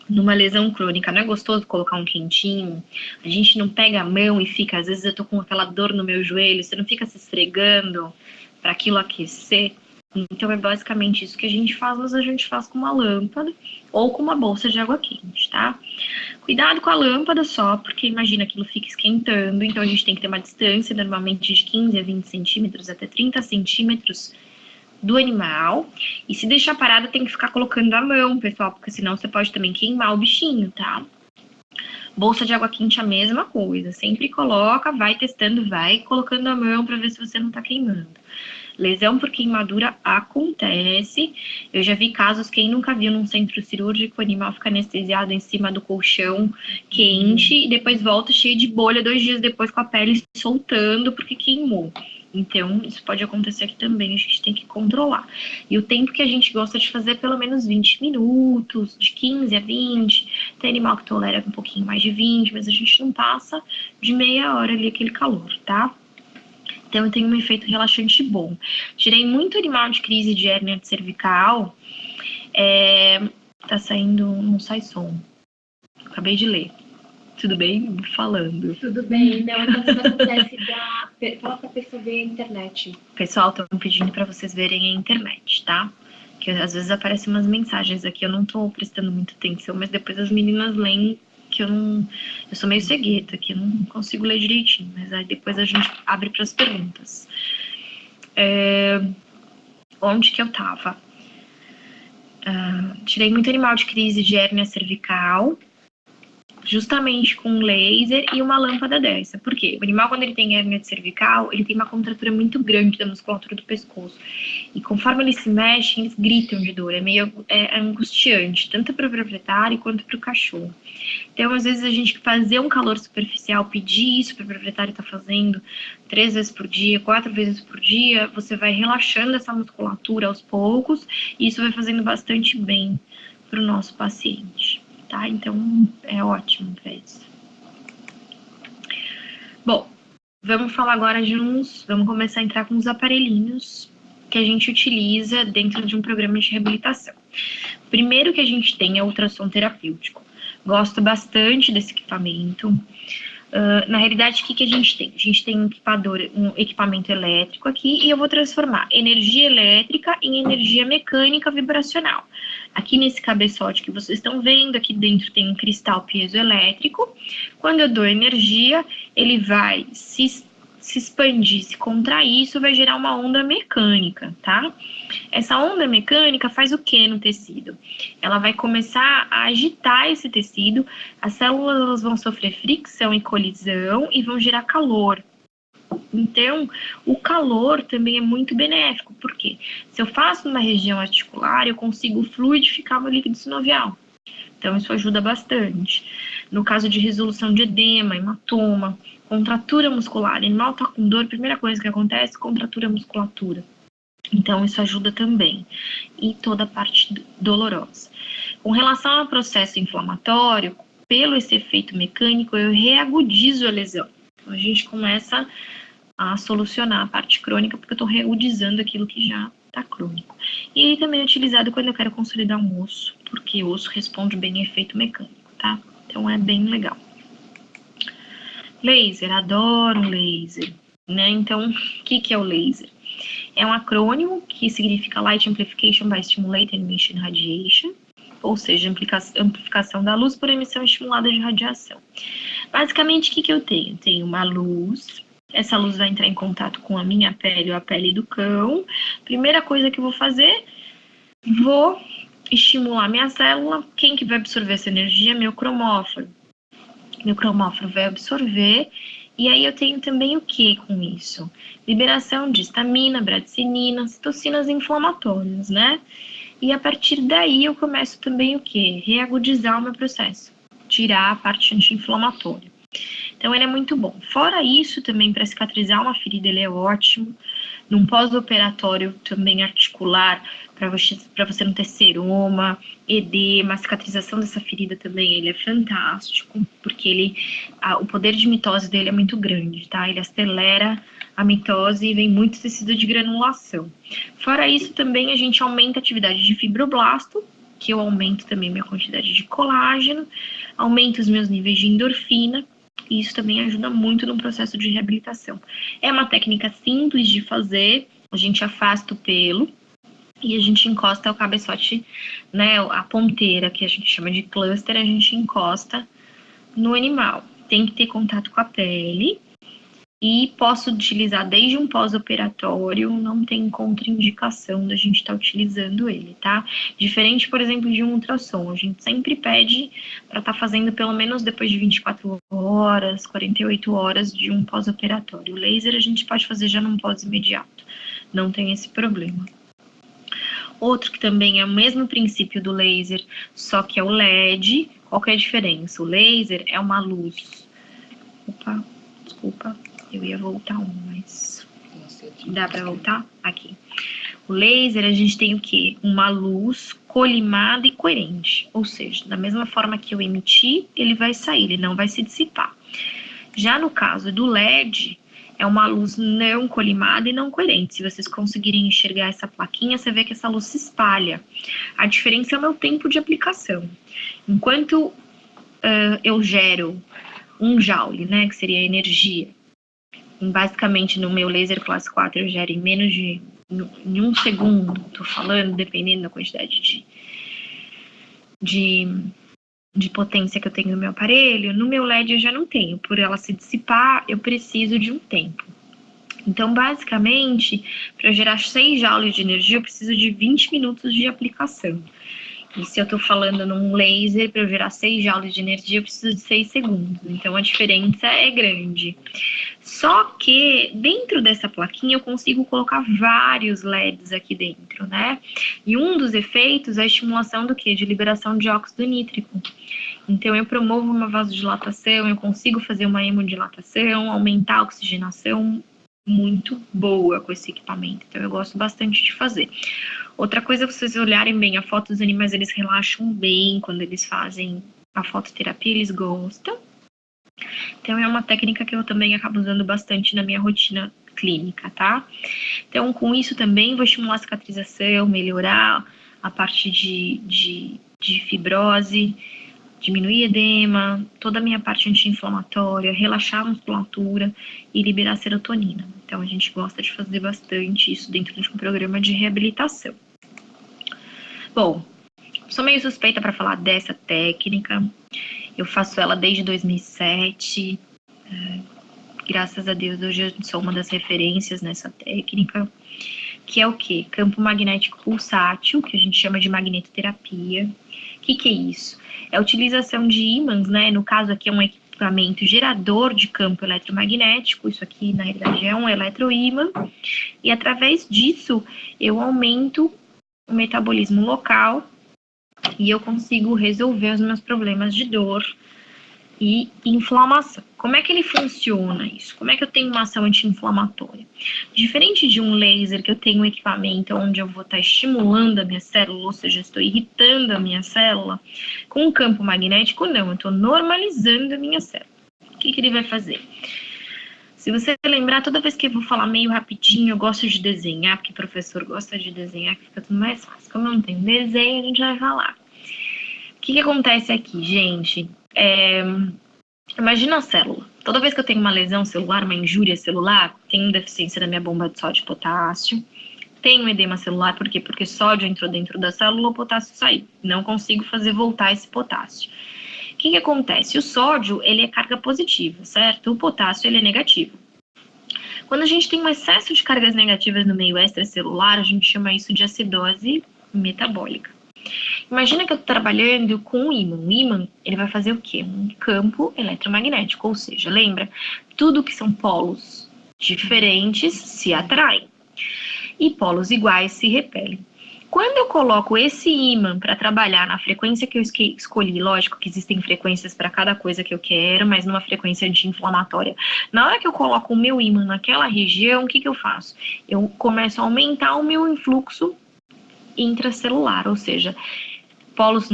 numa lesão crônica, não é gostoso colocar um quentinho? A gente não pega a mão e fica, às vezes eu tô com aquela dor no meu joelho, você não fica se esfregando para aquilo aquecer? Então é basicamente isso que a gente faz, mas a gente faz com uma lâmpada ou com uma bolsa de água quente, tá? Cuidado com a lâmpada só, porque imagina, aquilo fica esquentando, então a gente tem que ter uma distância, normalmente de 15 a 20 centímetros, até 30 centímetros do animal. E se deixar parada, tem que ficar colocando a mão, pessoal, porque senão você pode também queimar o bichinho, tá? Bolsa de água quente, a mesma coisa. Sempre coloca, vai testando, vai colocando a mão para ver se você não tá queimando. Lesão por queimadura acontece. Eu já vi casos, quem nunca viu num centro cirúrgico, o animal fica anestesiado em cima do colchão quente e depois volta cheio de bolha 2 dias depois com a pele soltando porque queimou. Então, isso pode acontecer aqui também, a gente tem que controlar. E o tempo que a gente gosta de fazer é pelo menos 20 minutos, de 15 a 20. Tem animal que tolera um pouquinho mais de 20, mas a gente não passa de meia hora ali aquele calor, tá? Então, tem um efeito relaxante bom. Tirei muito animal de crise de hérnia de cervical. Tá saindo, não sai som. Acabei de ler. Tudo bem? Falando. Tudo bem. Não, então isso acontece fala pra pessoa ver a internet. Pessoal, tô pedindo pra vocês verem a internet, tá? Que às vezes aparecem umas mensagens aqui, eu não tô prestando muita atenção, mas depois as meninas leem que eu sou meio cegueta, que eu não consigo ler direitinho, mas aí depois a gente abre para as perguntas. Onde que eu tava? Tirei muito animal de crise de hérnia cervical, justamente com um laser e uma lâmpada dessa. Por quê? O animal, quando ele tem hérnia de cervical, ele tem uma contratura muito grande da musculatura do pescoço. E conforme eles se mexem, eles gritam de dor. É meio angustiante, tanto para o proprietário quanto para o cachorro. Então, às vezes, a gente fazer um calor superficial, pedir isso para o proprietário estar fazendo 3 vezes por dia, 4 vezes por dia, você vai relaxando essa musculatura aos poucos, e isso vai fazendo bastante bem para o nosso paciente. Tá? Então, é ótimo para isso. Bom, vamos falar agora vamos começar a entrar com os aparelhinhos que a gente utiliza dentro de um programa de reabilitação. O primeiro que a gente tem é o ultrassom terapêutico. Gosto bastante desse equipamento. Na realidade, o que a gente tem? A gente tem um equipamento elétrico aqui e eu vou transformar energia elétrica em energia mecânica vibracional. Aqui nesse cabeçote que vocês estão vendo, aqui dentro tem um cristal piezoelétrico. Quando eu dou energia, ele vai se se expandir, se contrair, isso vai gerar uma onda mecânica, tá? Essa onda mecânica faz o que no tecido? Ela vai começar a agitar esse tecido, as células elas vão sofrer fricção e colisão e vão gerar calor. Então, o calor também é muito benéfico, porque se eu faço numa região articular, eu consigo fluidificar meu líquido sinovial. Então, isso ajuda bastante. No caso de resolução de edema, hematoma, contratura muscular, animal tá com dor, primeira coisa que acontece, contratura musculatura. Então, isso ajuda também. E toda a parte dolorosa. Com relação ao processo inflamatório, pelo esse efeito mecânico, eu reagudizo a lesão. Então, a gente começa a solucionar a parte crônica, porque eu estou reagudizando aquilo que já está crônico. E ele também é utilizado quando eu quero consolidar um osso, porque o osso responde bem a efeito mecânico, tá? Então, é bem legal. Laser, adoro laser, né? Então, o que é o laser? É um acrônimo que significa Light Amplification by Stimulated Emission Radiation, ou seja, amplificação da luz por emissão estimulada de radiação. Basicamente, o que eu tenho? Tenho uma luz, essa luz vai entrar em contato com a minha pele ou a pele do cão. Primeira coisa que eu vou fazer, vou estimular minha célula. Quem que vai absorver essa energia? Meu cromóforo. Meu cromóforo vai absorver. E aí eu tenho também o que com isso? Liberação de histamina, bradicinina, citocinas inflamatórias, né? E a partir daí eu começo também o que? Reagudizar o meu processo. Tirar a parte anti-inflamatória. Então ele é muito bom. Fora isso, também para cicatrizar uma ferida ele é ótimo. Num pós-operatório também articular, para você não ter seroma, edema, a cicatrização dessa ferida também ele é fantástico, porque o poder de mitose dele é muito grande, tá? Ele acelera a mitose e vem muito tecido de granulação. Fora isso, também a gente aumenta a atividade de fibroblasto, que eu aumento também minha quantidade de colágeno, aumento os meus níveis de endorfina, e isso também ajuda muito no processo de reabilitação. É uma técnica simples de fazer, a gente afasta o pelo e a gente encosta o cabeçote, né, a ponteira, que a gente chama de cluster, a gente encosta no animal. Tem que ter contato com a pele e posso utilizar desde um pós-operatório, não tem contraindicação da gente estar utilizando ele, tá? Diferente, por exemplo, de um ultrassom, a gente sempre pede para estar fazendo pelo menos depois de 24 horas, 48 horas de um pós-operatório. O laser a gente pode fazer já num pós-imediato, não tem esse problema. Outro que também é o mesmo princípio do laser, só que é o LED. Qual que é a diferença? O laser é uma luz... Opa, desculpa. Eu ia voltar mas dá para voltar? Aqui. O laser, a gente tem o quê? Uma luz colimada e coerente. Ou seja, da mesma forma que eu emitir, ele vai sair, ele não vai se dissipar. Já no caso do LED, é uma luz não colimada e não coerente. Se vocês conseguirem enxergar essa plaquinha, você vê que essa luz se espalha. A diferença é o meu tempo de aplicação. Enquanto eu gero 1 joule, né, que seria a energia, basicamente no meu laser classe 4 eu gero em menos de em 1 segundo, tô falando, dependendo da quantidade de potência que eu tenho no meu aparelho. No meu LED eu já não tenho, por ela se dissipar eu preciso de um tempo. Então basicamente, para gerar 6 joules de energia eu preciso de 20 minutos de aplicação. E se eu tô falando num laser, para eu gerar 6 joules de energia, eu preciso de 6 segundos. Então, a diferença é grande. Só que, dentro dessa plaquinha, eu consigo colocar vários LEDs aqui dentro, né? E um dos efeitos é a estimulação do quê? De liberação de óxido nítrico. Então, eu promovo uma vasodilatação, eu consigo fazer uma hemodilatação, aumentar a oxigenação muito boa com esse equipamento. Então, eu gosto bastante de fazer. Outra coisa, vocês olharem bem a foto dos animais, eles relaxam bem quando eles fazem a fototerapia, eles gostam. Então, é uma técnica que eu também acabo usando bastante na minha rotina clínica, tá? Então, com isso também vou estimular a cicatrização, melhorar a parte de fibrose, diminuir edema, toda a minha parte anti-inflamatória, relaxar a musculatura e liberar serotonina. Então, a gente gosta de fazer bastante isso dentro de um programa de reabilitação. Bom, sou meio suspeita para falar dessa técnica. Eu faço ela desde 2007. graças a Deus, hoje eu sou uma das referências nessa técnica, que é o quê? Campo magnético pulsátil, que a gente chama de magnetoterapia. O que é isso? É a utilização de ímãs, né? No caso aqui é um equipamento gerador de campo eletromagnético, isso aqui na realidade é um eletroímã, e através disso eu aumento o metabolismo local e eu consigo resolver os meus problemas de dor e inflamação. Como é que ele funciona isso? Como é que eu tenho uma ação anti-inflamatória? Diferente de um laser que eu tenho um equipamento onde eu vou estar estimulando a minha célula, ou seja, estou irritando a minha célula, com um campo magnético não, eu estou normalizando a minha célula. O que ele vai fazer? Se você lembrar, toda vez que eu vou falar meio rapidinho, eu gosto de desenhar, porque o professor gosta de desenhar, que fica tudo mais fácil. Como eu não tenho desenho, a gente vai falar. O que acontece aqui, gente? Imagina a célula. Toda vez que eu tenho uma lesão celular, uma injúria celular, tenho deficiência da minha bomba de sódio e potássio, tenho edema celular, por quê? Porque sódio entrou dentro da célula, o potássio saiu. Não consigo fazer voltar esse potássio. O que acontece? O sódio, ele é carga positiva, certo? O potássio, ele é negativo. Quando a gente tem um excesso de cargas negativas no meio extracelular, a gente chama isso de acidose metabólica. Imagina que eu estou trabalhando com um ímã. Um ímã, ele vai fazer o quê? Um campo eletromagnético, ou seja, lembra? Tudo que são polos diferentes se atraem e polos iguais se repelem. Quando eu coloco esse ímã para trabalhar na frequência que eu escolhi, lógico que existem frequências para cada coisa que eu quero, mas numa frequência anti-inflamatória. Na hora que eu coloco o meu ímã naquela região, o que eu faço? Eu começo a aumentar o meu influxo intracelular, ou seja, polos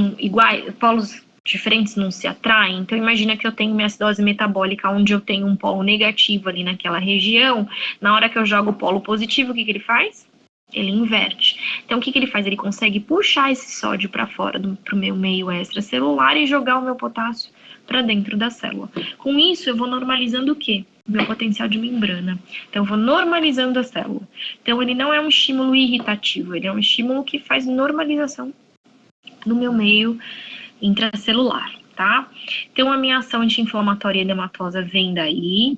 diferentes não se atraem. Então imagina que eu tenho minha acidose metabólica onde eu tenho um polo negativo ali naquela região. Na hora que eu jogo o polo positivo, o que ele faz? Ele inverte. Então o que ele faz? Ele consegue puxar esse sódio para fora pro meu meio extracelular e jogar o meu potássio para dentro da célula. Com isso eu vou normalizando o quê? Meu potencial de membrana. Então eu vou normalizando a célula. Então ele não é um estímulo irritativo, ele é um estímulo que faz normalização no meu meio intracelular, tá? Então a minha ação anti-inflamatória edematosa vem daí.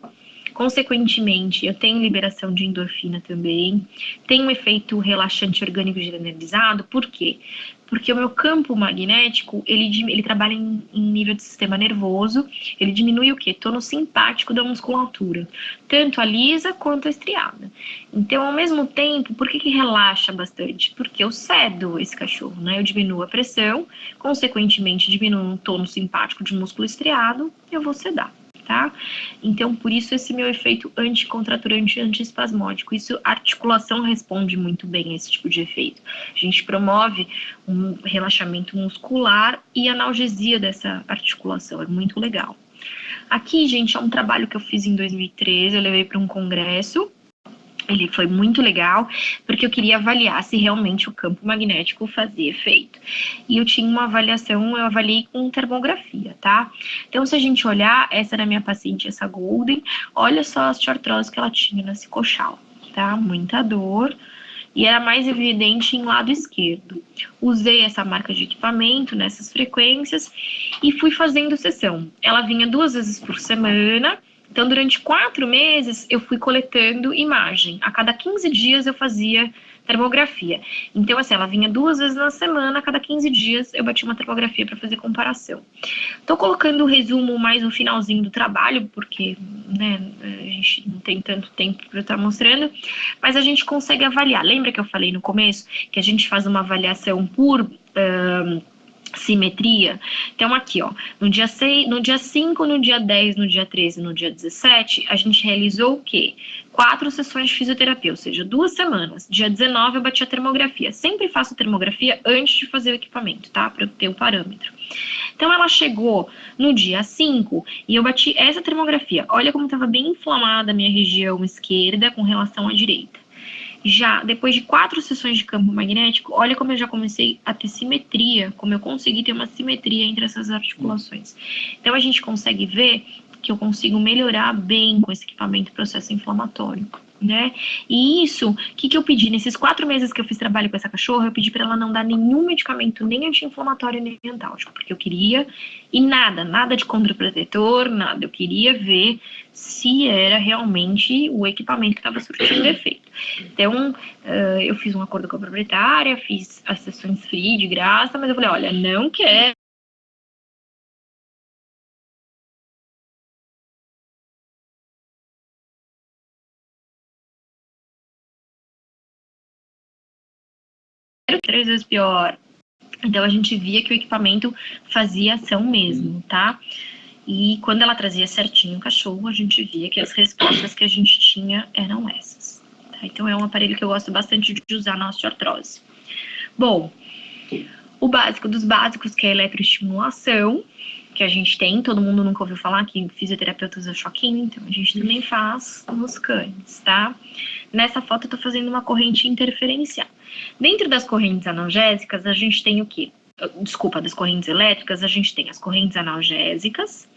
Consequentemente, eu tenho liberação de endorfina também, tem um efeito relaxante orgânico generalizado, por quê? Porque o meu campo magnético, ele trabalha em nível de sistema nervoso, ele diminui o quê? Tônus simpático da musculatura, tanto a lisa quanto a estriada. Então, ao mesmo tempo, por que relaxa bastante? Porque eu cedo esse cachorro, né? Eu diminuo a pressão, consequentemente diminuo o tônus simpático de músculo estriado, eu vou sedar. Tá? Então, por isso esse meu efeito anticontraturante, antiespasmódico. Isso, a articulação responde muito bem a esse tipo de efeito. A gente promove um relaxamento muscular e analgesia dessa articulação, é muito legal. Aqui, gente, é um trabalho que eu fiz em 2013, eu levei para um congresso. Ele foi muito legal, porque eu queria avaliar se realmente o campo magnético fazia efeito. E eu tinha uma avaliação, eu avaliei com termografia, tá? Então, se a gente olhar, essa era a minha paciente, essa Golden, olha só as artroses que ela tinha nesse coxal, tá? Muita dor. E era mais evidente em lado esquerdo. Usei essa marca de equipamento nessas frequências e fui fazendo sessão. Ela vinha 2 vezes por semana. Então, durante 4 meses, eu fui coletando imagem. A cada 15 dias, eu fazia termografia. Então, assim, ela vinha 2 vezes na semana, a cada 15 dias, eu batia uma termografia para fazer comparação. Tô colocando o resumo mais no finalzinho do trabalho, porque, né, a gente não tem tanto tempo para estar mostrando, mas a gente consegue avaliar. Lembra que eu falei no começo que a gente faz uma avaliação por simetria? Então aqui, ó, no dia 6, no dia 5, no dia 10, no dia 13, no dia 17, a gente realizou o quê? 4 sessões de fisioterapia, ou seja, 2 semanas. Dia 19 eu bati a termografia. Sempre faço termografia antes de fazer o equipamento, tá? Para eu ter o parâmetro. Então ela chegou no dia 5 e eu bati essa termografia. Olha como estava bem inflamada a minha região esquerda com relação à direita. Já depois de 4 sessões de campo magnético, olha como eu já comecei a ter simetria, como eu consegui ter uma simetria entre essas articulações. Então a gente consegue ver que eu consigo melhorar bem com esse equipamento o processo inflamatório. né? E isso, o que eu pedi? Nesses 4 meses que eu fiz trabalho com essa cachorra, eu pedi para ela não dar nenhum medicamento, nem anti-inflamatório, nem antálgico, porque eu queria, e nada de contraprotetor, nada. Eu queria ver se era realmente o equipamento que estava surtindo efeito. Então, eu fiz um acordo com a proprietária, fiz as sessões free de graça, mas eu falei, olha, não quero quero 3 vezes pior. Então a gente via que o equipamento fazia ação mesmo, tá? E quando ela trazia certinho o cachorro, a gente via que as respostas que a gente tinha eram essas. Tá? Então é um aparelho que eu gosto bastante de usar na osteoartrose. Bom, o básico dos básicos, que é a eletroestimulação, que a gente tem, todo mundo nunca ouviu falar que fisioterapeuta usa choquinho, então a gente também faz nos cães, tá? Nessa foto eu tô fazendo uma corrente interferencial. Dentro das correntes analgésicas, a gente tem o quê? Desculpa, das correntes elétricas, a gente tem as correntes analgésicas.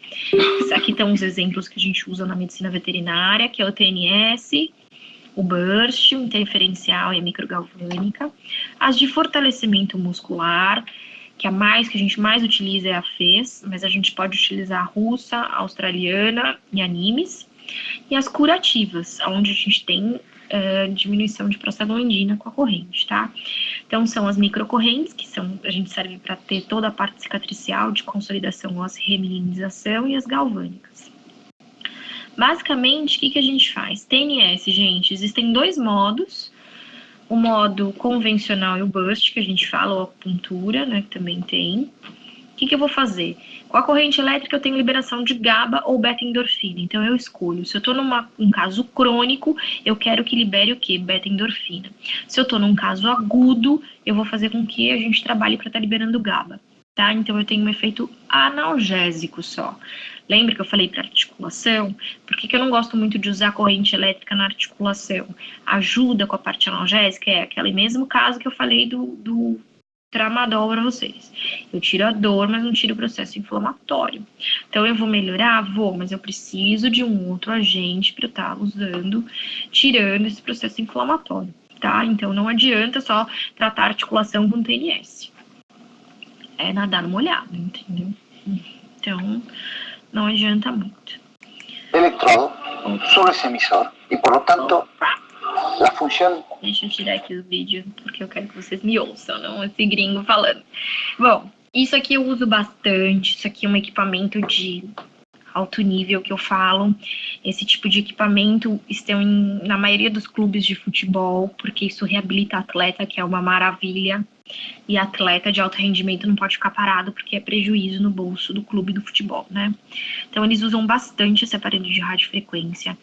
Aqui estão os exemplos que a gente usa na medicina veterinária, que é o TNS, o burst, o interferencial e a microgalvânica. As de fortalecimento muscular, que a gente mais utiliza é a FES, mas a gente pode utilizar a russa, a australiana e a NIMES. E as curativas, onde a gente tem diminuição de prostaglandina com a corrente, tá? Então, são as microcorrentes, que a gente serve para ter toda a parte cicatricial de consolidação óssea e remilinização, e as galvânicas. Basicamente, o que a gente faz? TNS, gente, existem 2 modos. O modo convencional e o burst, que a gente fala, ou acupuntura, né, que também tem. O que eu vou fazer? Com a corrente elétrica eu tenho liberação de GABA ou beta-endorfina, então eu escolho. Se eu tô num caso crônico, eu quero que libere o quê? Beta-endorfina. Se eu tô num caso agudo, eu vou fazer com que a gente trabalhe para estar liberando GABA, tá? Então eu tenho um efeito analgésico só. Lembra que eu falei para articulação? Por que eu não gosto muito de usar corrente elétrica na articulação? Ajuda com a parte analgésica, é aquele mesmo caso que eu falei do tramadol para vocês. Eu tiro a dor, mas não tiro o processo inflamatório. Então, eu vou melhorar? Vou, mas eu preciso de um outro agente para eu estar usando, tirando esse processo inflamatório, tá? Então, não adianta só tratar a articulação com TNS. É nadar no molhado, entendeu? Então, não adianta muito. Electrodo sobre ese emisor y por lo tanto la función. Deixa eu tirar aqui o vídeo, porque eu quero que vocês me ouçam, não esse gringo falando. Bom, isso aqui eu uso bastante, isso aqui é um equipamento de alto nível que eu falo. Esse tipo de equipamento estão na maioria dos clubes de futebol, porque isso reabilita atleta, que é uma maravilha. E atleta de alto rendimento não pode ficar parado, porque é prejuízo no bolso do clube do futebol, né? Então eles usam bastante esse aparelho de radiofrequência.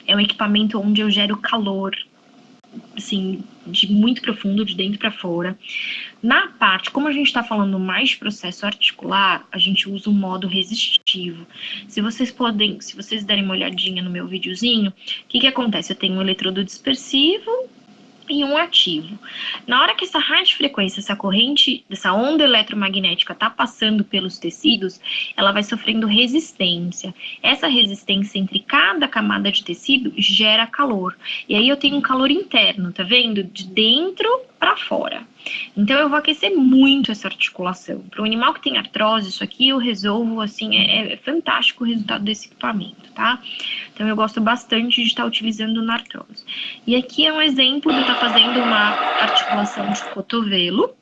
É um equipamento onde eu gero calor, assim, de muito profundo, de dentro para fora. Na parte, como a gente está falando mais de processo articular, a gente usa um modo resistivo. Se vocês derem uma olhadinha no meu videozinho, o que acontece? Eu tenho um eletrodo dispersivo e um ativo. Na hora que essa radiofrequência, essa corrente, essa onda eletromagnética está passando pelos tecidos, ela vai sofrendo resistência. Essa resistência entre cada camada de tecido gera calor. E aí eu tenho um calor interno, tá vendo? De dentro para fora. Então eu vou aquecer muito essa articulação. Para um animal que tem artrose, isso aqui eu resolvo, assim, é fantástico o resultado desse equipamento, tá? Então eu gosto bastante de estar utilizando na artrose. E aqui é um exemplo de eu estar fazendo uma articulação de cotovelo.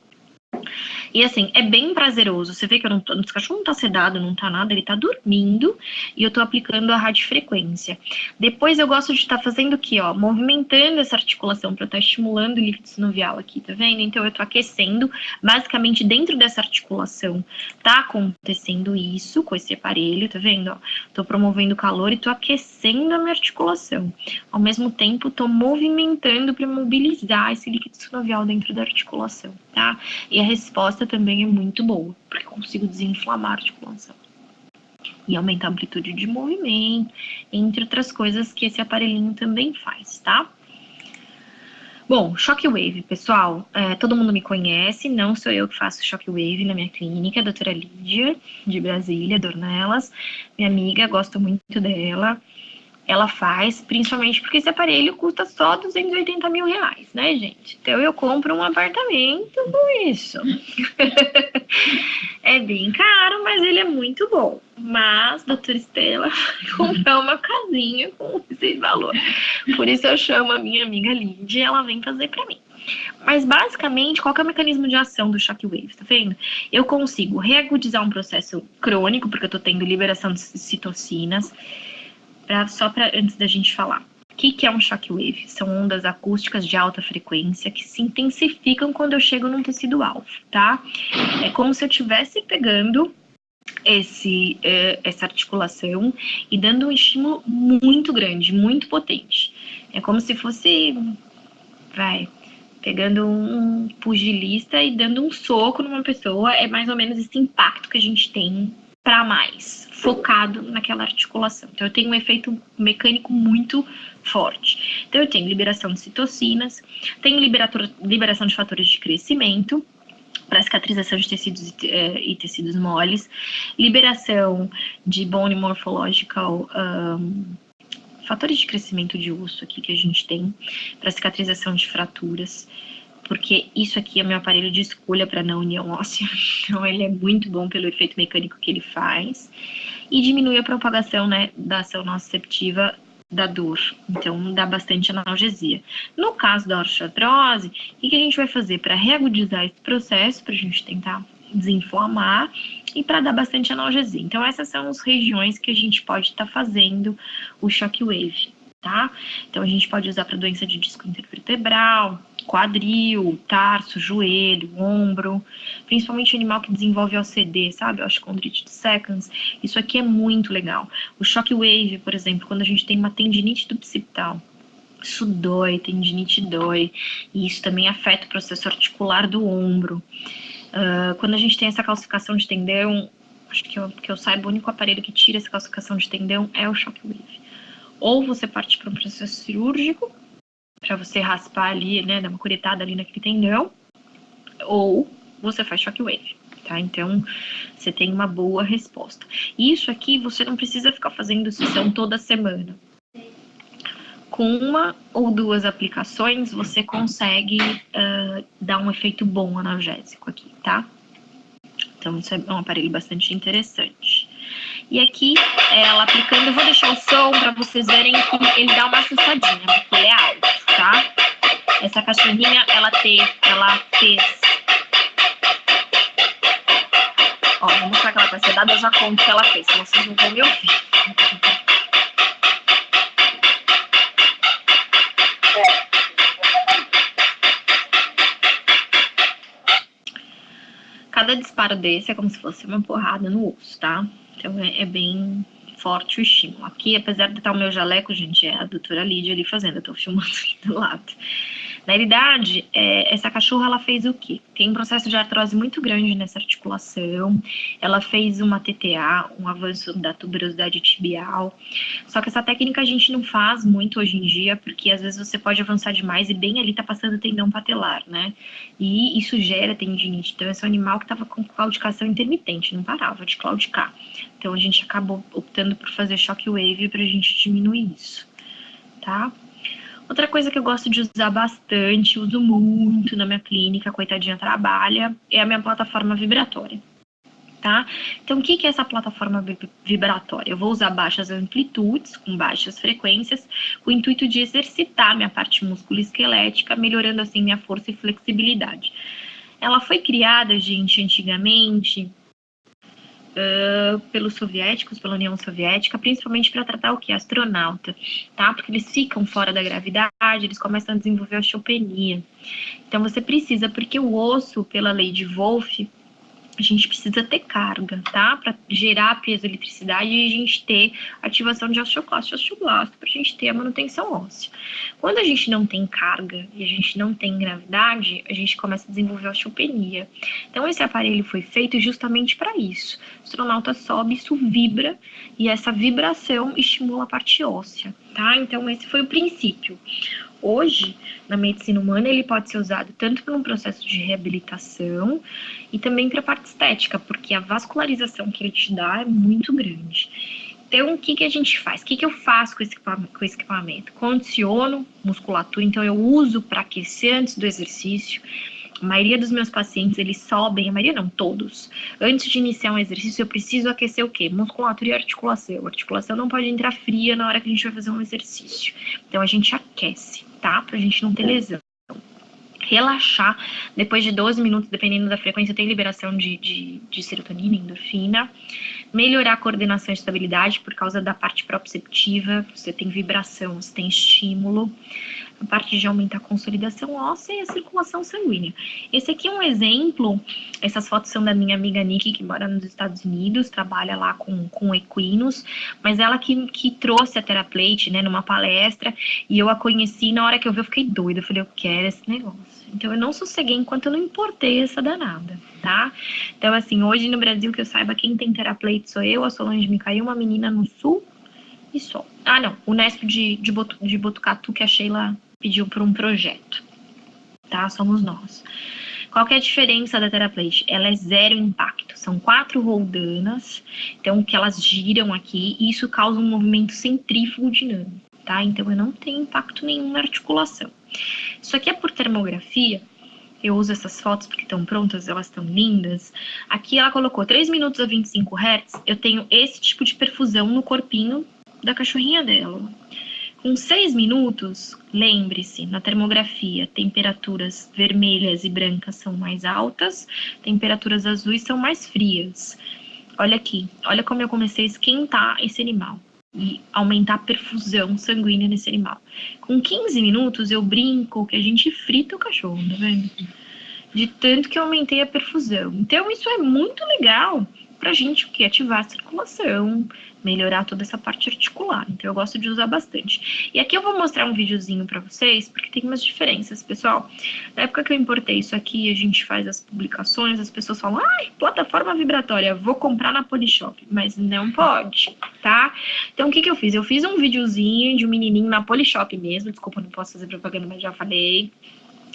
E assim, é bem prazeroso. Você vê que esse cachorro não tá sedado, não tá nada, ele tá dormindo. E eu tô aplicando a radiofrequência. Depois eu gosto de estar fazendo aqui, ó, movimentando essa articulação para estar estimulando o líquido sinovial aqui, tá vendo? Então eu tô aquecendo, basicamente dentro dessa articulação tá acontecendo isso com esse aparelho, tá vendo? Ó, tô promovendo calor e tô aquecendo a minha articulação. Ao mesmo tempo, tô movimentando para mobilizar esse líquido sinovial dentro da articulação, tá? E a resposta também é muito boa, porque eu consigo desinflamar a articulação e aumentar a amplitude de movimento, entre outras coisas que esse aparelhinho também faz, tá? Bom, Shockwave, pessoal, todo mundo me conhece, não sou eu que faço Shockwave na minha clínica, a doutora Lídia, de Brasília, Dornelas, minha amiga, gosto muito dela. ela faz, principalmente porque esse aparelho custa só R$280 mil, né, gente? Então eu compro um apartamento com isso. É bem caro, mas ele é muito bom. Mas, doutora Estela, vai comprar uma casinha com esse valor. Por isso eu chamo a minha amiga Lídia e ela vem fazer pra mim. Mas, basicamente, qual que é o mecanismo de ação do Shockwave, tá vendo? Eu consigo reagudizar um processo crônico, porque eu tô tendo liberação de citocinas, antes da gente falar. O que é um shockwave? São ondas acústicas de alta frequência que se intensificam quando eu chego num tecido-alvo, tá? É como se eu estivesse pegando essa articulação e dando um estímulo muito grande, muito potente. É como se fosse, pegando um pugilista e dando um soco numa pessoa. É mais ou menos esse impacto que a gente tem para mais, focado naquela articulação. Então, eu tenho um efeito mecânico muito forte. Então, eu tenho liberação de citocinas, tenho liberação de fatores de crescimento, para cicatrização de tecidos e tecidos moles, liberação de bone morphological, fatores de crescimento de osso aqui que a gente tem, para cicatrização de fraturas, porque isso aqui é meu aparelho de escolha para não união óssea, então ele é muito bom pelo efeito mecânico que ele faz, e diminui a propagação, né, da ação nociceptiva da dor, então dá bastante analgesia. No caso da osteoartrose, o que a gente vai fazer para reagudizar esse processo, para a gente tentar desinflamar e para dar bastante analgesia? Então essas são as regiões que a gente pode estar fazendo o shockwave, tá? Então a gente pode usar para doença de disco intervertebral, quadril, tarso, joelho, ombro, principalmente animal que desenvolve OCD, sabe? Osteocondrite dissecans. Isso aqui é muito legal. O shockwave, por exemplo, quando a gente tem uma tendinite do bicipital, isso dói, tendinite dói, e isso também afeta o processo articular do ombro. Quando a gente tem essa calcificação de tendão, acho que eu saiba, o único aparelho que tira essa calcificação de tendão é o shockwave. Ou você parte para um processo cirúrgico, para você raspar ali, né, dar uma curetada ali naquele tendão, ou você faz shockwave, tá? Então, você tem uma boa resposta. Isso aqui, você não precisa ficar fazendo sessão toda semana. Com uma ou duas aplicações, você consegue dar um efeito bom analgésico aqui, tá? Então, isso é um aparelho bastante interessante. E aqui, ela aplicando, eu vou deixar o som para vocês verem que ele dá uma assussadinha, porque ele é alto, tá? Essa cachorrinha, ela fez... Ó, vou mostrar que ela vai ser dada, eu já conto o que ela fez, senão vocês não vão me ouvir. Cada disparo desse é como se fosse uma porrada no osso, tá? Então é bem forte o estímulo. Aqui, apesar de estar o meu jaleco, gente, é a doutora Lídia ali fazendo, eu tô filmando aqui do lado. Na realidade, essa cachorra, ela fez o quê? Tem um processo de artrose muito grande nessa articulação, ela fez uma TTA, um avanço da tuberosidade tibial, só que essa técnica a gente não faz muito hoje em dia, porque às vezes você pode avançar demais e bem ali tá passando tendão patelar, né? E isso gera tendinite. Então, esse é um animal que tava com claudicação intermitente, não parava de claudicar. Então, a gente acabou optando por fazer shockwave pra gente diminuir isso, tá? Outra coisa que eu gosto de usar bastante, uso muito na minha clínica, coitadinha trabalha, é a minha plataforma vibratória, tá? Então, o que é essa plataforma vibratória? Eu vou usar baixas amplitudes, com baixas frequências, com o intuito de exercitar minha parte musculoesquelética, melhorando assim minha força e flexibilidade. Ela foi criada, gente, antigamente... pelos soviéticos, pela União Soviética, principalmente para tratar o que? Astronauta, tá? Porque eles ficam fora da gravidade, eles começam a desenvolver osteopenia. Então, você precisa, porque o osso, pela lei de Wolff, a gente precisa ter carga, tá? Para gerar piezoeletricidade e a gente ter ativação de osteoclasto e osteoblasto, para a gente ter a manutenção óssea. Quando a gente não tem carga e a gente não tem gravidade, a gente começa a desenvolver osteopenia. Então, esse aparelho foi feito justamente para isso. O astronauta sobe, isso vibra, e essa vibração estimula a parte óssea, tá? Então, esse foi o princípio. Hoje, na medicina humana, ele pode ser usado tanto para um processo de reabilitação e também para a parte estética, porque a vascularização que ele te dá é muito grande. Então, o que a gente faz? O que eu faço com esse equipamento? Condiciono musculatura, então eu uso para aquecer antes do exercício. A maioria dos meus pacientes, eles sobem, a maioria não, todos. Antes de iniciar um exercício, eu preciso aquecer o quê? Musculatura e articulação. A articulação não pode entrar fria na hora que a gente vai fazer um exercício. Então, a gente aquece, tá? Pra gente não ter lesão. Relaxar, depois de 12 minutos, dependendo da frequência, tem liberação de serotonina, endorfina. Melhorar a coordenação e estabilidade por causa da parte proprioceptiva, você tem vibração, você tem estímulo. A parte de aumentar a consolidação óssea e a circulação sanguínea. Esse aqui é um exemplo, essas fotos são da minha amiga Nikki, que mora nos Estados Unidos, trabalha lá com equinos, mas ela que trouxe a Theraplate, né, numa palestra, e eu a conheci, na hora que eu vi eu fiquei doida, eu falei, eu quero esse negócio. Então eu não sosseguei enquanto eu não importei essa danada, tá? Então assim, hoje no Brasil, que eu saiba, quem tem Theraplate sou eu, a Solange Micael, uma menina no sul, e só. Ah, não, o Nesp de Botucatu, que a Sheila pediu para um projeto, tá? Somos nós. Qual que é a diferença da Theraplate? Ela é zero impacto, são 4 roldanas, então que elas giram aqui, e isso causa um movimento centrífugo dinâmico, tá? Então eu não tenho impacto nenhum na articulação. Isso aqui é por termografia, eu uso essas fotos porque estão prontas, elas estão lindas. Aqui ela colocou 3 minutos a 25 Hz, eu tenho esse tipo de perfusão no corpinho da cachorrinha dela. Com 6 minutos, lembre-se, na termografia, temperaturas vermelhas e brancas são mais altas, temperaturas azuis são mais frias. Olha aqui, olha como eu comecei a esquentar esse animal e aumentar a perfusão sanguínea nesse animal. Com 15 minutos, eu brinco que a gente frita o cachorro, tá vendo? De tanto que eu aumentei a perfusão. Então, isso é muito legal pra gente ativar a circulação, melhorar toda essa parte articular. Então, eu gosto de usar bastante. E aqui eu vou mostrar um videozinho pra vocês, porque tem umas diferenças, pessoal. Na época que eu importei isso aqui, a gente faz as publicações, as pessoas falam, ai, plataforma vibratória, vou comprar na Polishop. Mas não pode, tá? Então, o que eu fiz? Eu fiz um videozinho de um menininho na Polishop mesmo. Desculpa, não posso fazer propaganda, mas já falei.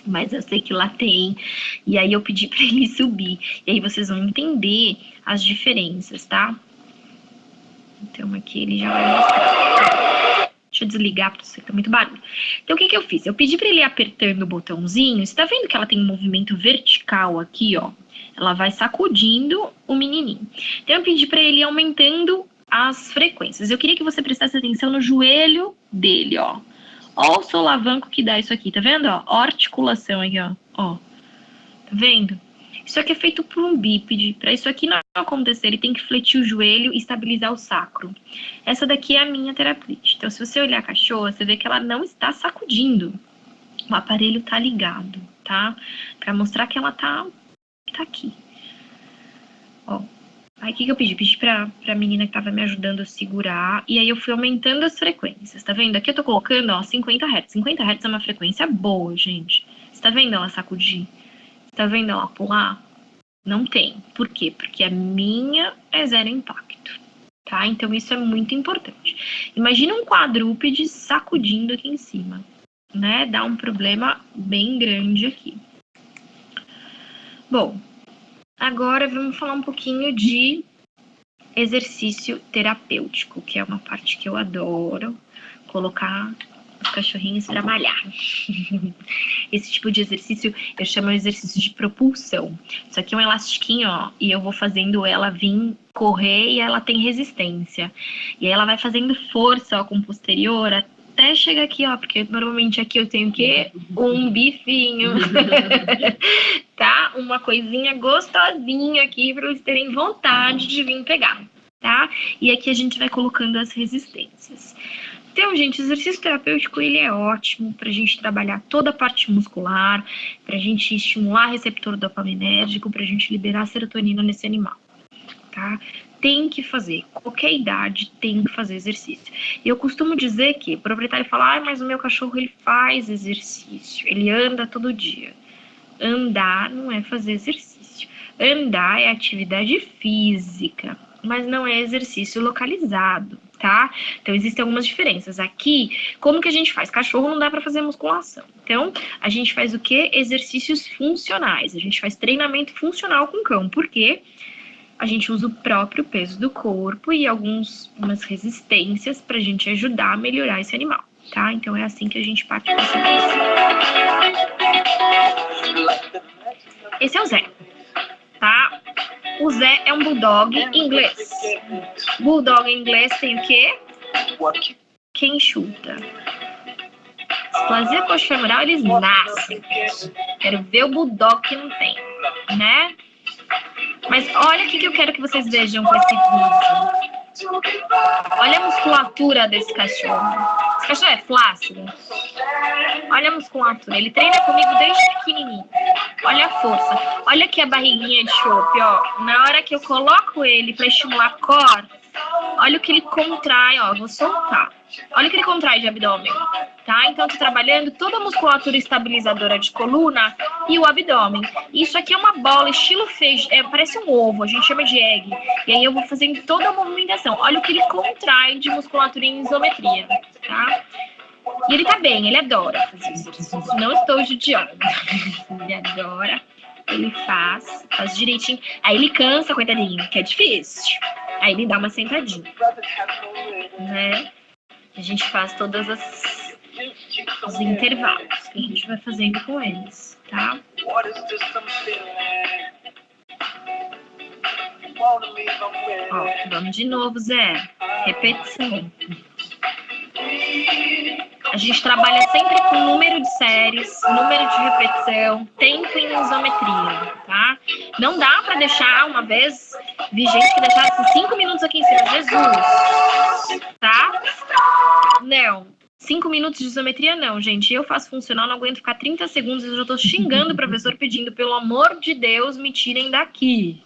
Mas eu sei que lá tem, e aí eu pedi para ele subir, e aí vocês vão entender as diferenças, tá? Então aqui ele já vai mostrar. Deixa eu desligar para você, tá muito barulho. Então o que eu fiz? Eu pedi para ele ir apertando o botãozinho, você tá vendo que ela tem um movimento vertical aqui, ó? Ela vai sacudindo o menininho. Então eu pedi para ele ir aumentando as frequências. Eu queria que você prestasse atenção no joelho dele, ó. Ó o solavanco que dá isso aqui, tá vendo? Ó, articulação aqui, ó. Ó, tá vendo? Isso aqui é feito por um bípede. Para isso aqui não acontecer, ele tem que fletir o joelho e estabilizar o sacro. Essa daqui é a minha Theraplate. Então, se você olhar a cachorra, você vê que ela não está sacudindo. O aparelho tá ligado, tá? Para mostrar que ela tá aqui. Ó. Aí, o que eu pedi? Pedi pra menina que tava me ajudando a segurar, e aí eu fui aumentando as frequências, tá vendo? Aqui eu tô colocando, ó, 50 Hz. 50 Hz é uma frequência boa, gente. Você tá vendo ela sacudir? Você tá vendo ela pular? Não tem. Por quê? Porque a minha é zero impacto, tá? Então, isso é muito importante. Imagina um quadrúpede sacudindo aqui em cima, né? Dá um problema bem grande aqui. Bom, agora vamos falar um pouquinho de exercício terapêutico, que é uma parte que eu adoro, colocar os cachorrinhos para malhar. Esse tipo de exercício eu chamo de exercício de propulsão. Isso aqui é um elastiquinho, ó, e eu vou fazendo ela vir correr e ela tem resistência. E aí ela vai fazendo força, ó, com o posterior até chegar aqui, ó, porque normalmente aqui eu tenho o quê? Um bifinho. Tá? Uma coisinha gostosinha aqui para eles terem vontade de vir pegar, tá? E aqui a gente vai colocando as resistências. Então, gente, o exercício terapêutico, ele é ótimo pra gente trabalhar toda a parte muscular, pra gente estimular receptor dopaminérgico, pra gente liberar serotonina nesse animal, tá? Tem que fazer, qualquer idade tem que fazer exercício. E eu costumo dizer que o proprietário fala, ah, mas o meu cachorro, ele faz exercício, ele anda todo dia. Andar não é fazer exercício. Andar é atividade física, mas não é exercício localizado, tá? Então, existem algumas diferenças. Aqui, como que a gente faz? Cachorro não dá para fazer musculação. Então, a gente faz o quê? Exercícios funcionais. A gente faz treinamento funcional com cão. Por quê? a gente usa o próprio peso do corpo e umas resistências para a gente ajudar a melhorar esse animal, tá? Então é assim que a gente parte para esse exercício. Esse é o Zé, tá? O Zé é um bulldog inglês. Bulldog inglês tem o quê? Quem chuta. Displasia coxofemoral, eles nascem. Quero ver o bulldog que não tem, né? Mas olha o que eu quero que vocês vejam com esse vídeo. Olha a musculatura desse cachorro. Esse cachorro é flácido. Olha a musculatura. Ele treina comigo desde pequenininho. Olha a força. Olha aqui a barriguinha de chope, ó. Na hora que eu coloco ele para estimular a core, olha o que ele contrai, ó. Vou soltar. Olha o que ele contrai de abdômen, tá? Então, tô trabalhando toda a musculatura estabilizadora de coluna e o abdômen. Isso aqui é uma bola estilo feijão, parece um ovo, a gente chama de egg. E aí eu vou fazendo toda a movimentação. Olha o que ele contrai de musculatura em isometria, tá? E ele tá bem, ele adora fazer isso. Não estou judiando. Ele adora, ele faz direitinho. Aí ele cansa, coitadinho, que é difícil. Aí ele dá uma sentadinha, né? A gente faz todas os intervalos que a gente vai fazendo com eles, tá? Ó, vamos de novo, Zé. Repetição. A gente trabalha sempre com número de séries, número de repetição, tempo em isometria, tá? Não dá pra deixar uma vez, vi gente que deixasse 5 minutos aqui em cima, Jesus, tá? Não, 5 minutos de isometria não, gente. Eu faço funcional, não aguento ficar 30 segundos, eu já tô xingando o professor pedindo, pelo amor de Deus, me tirem daqui.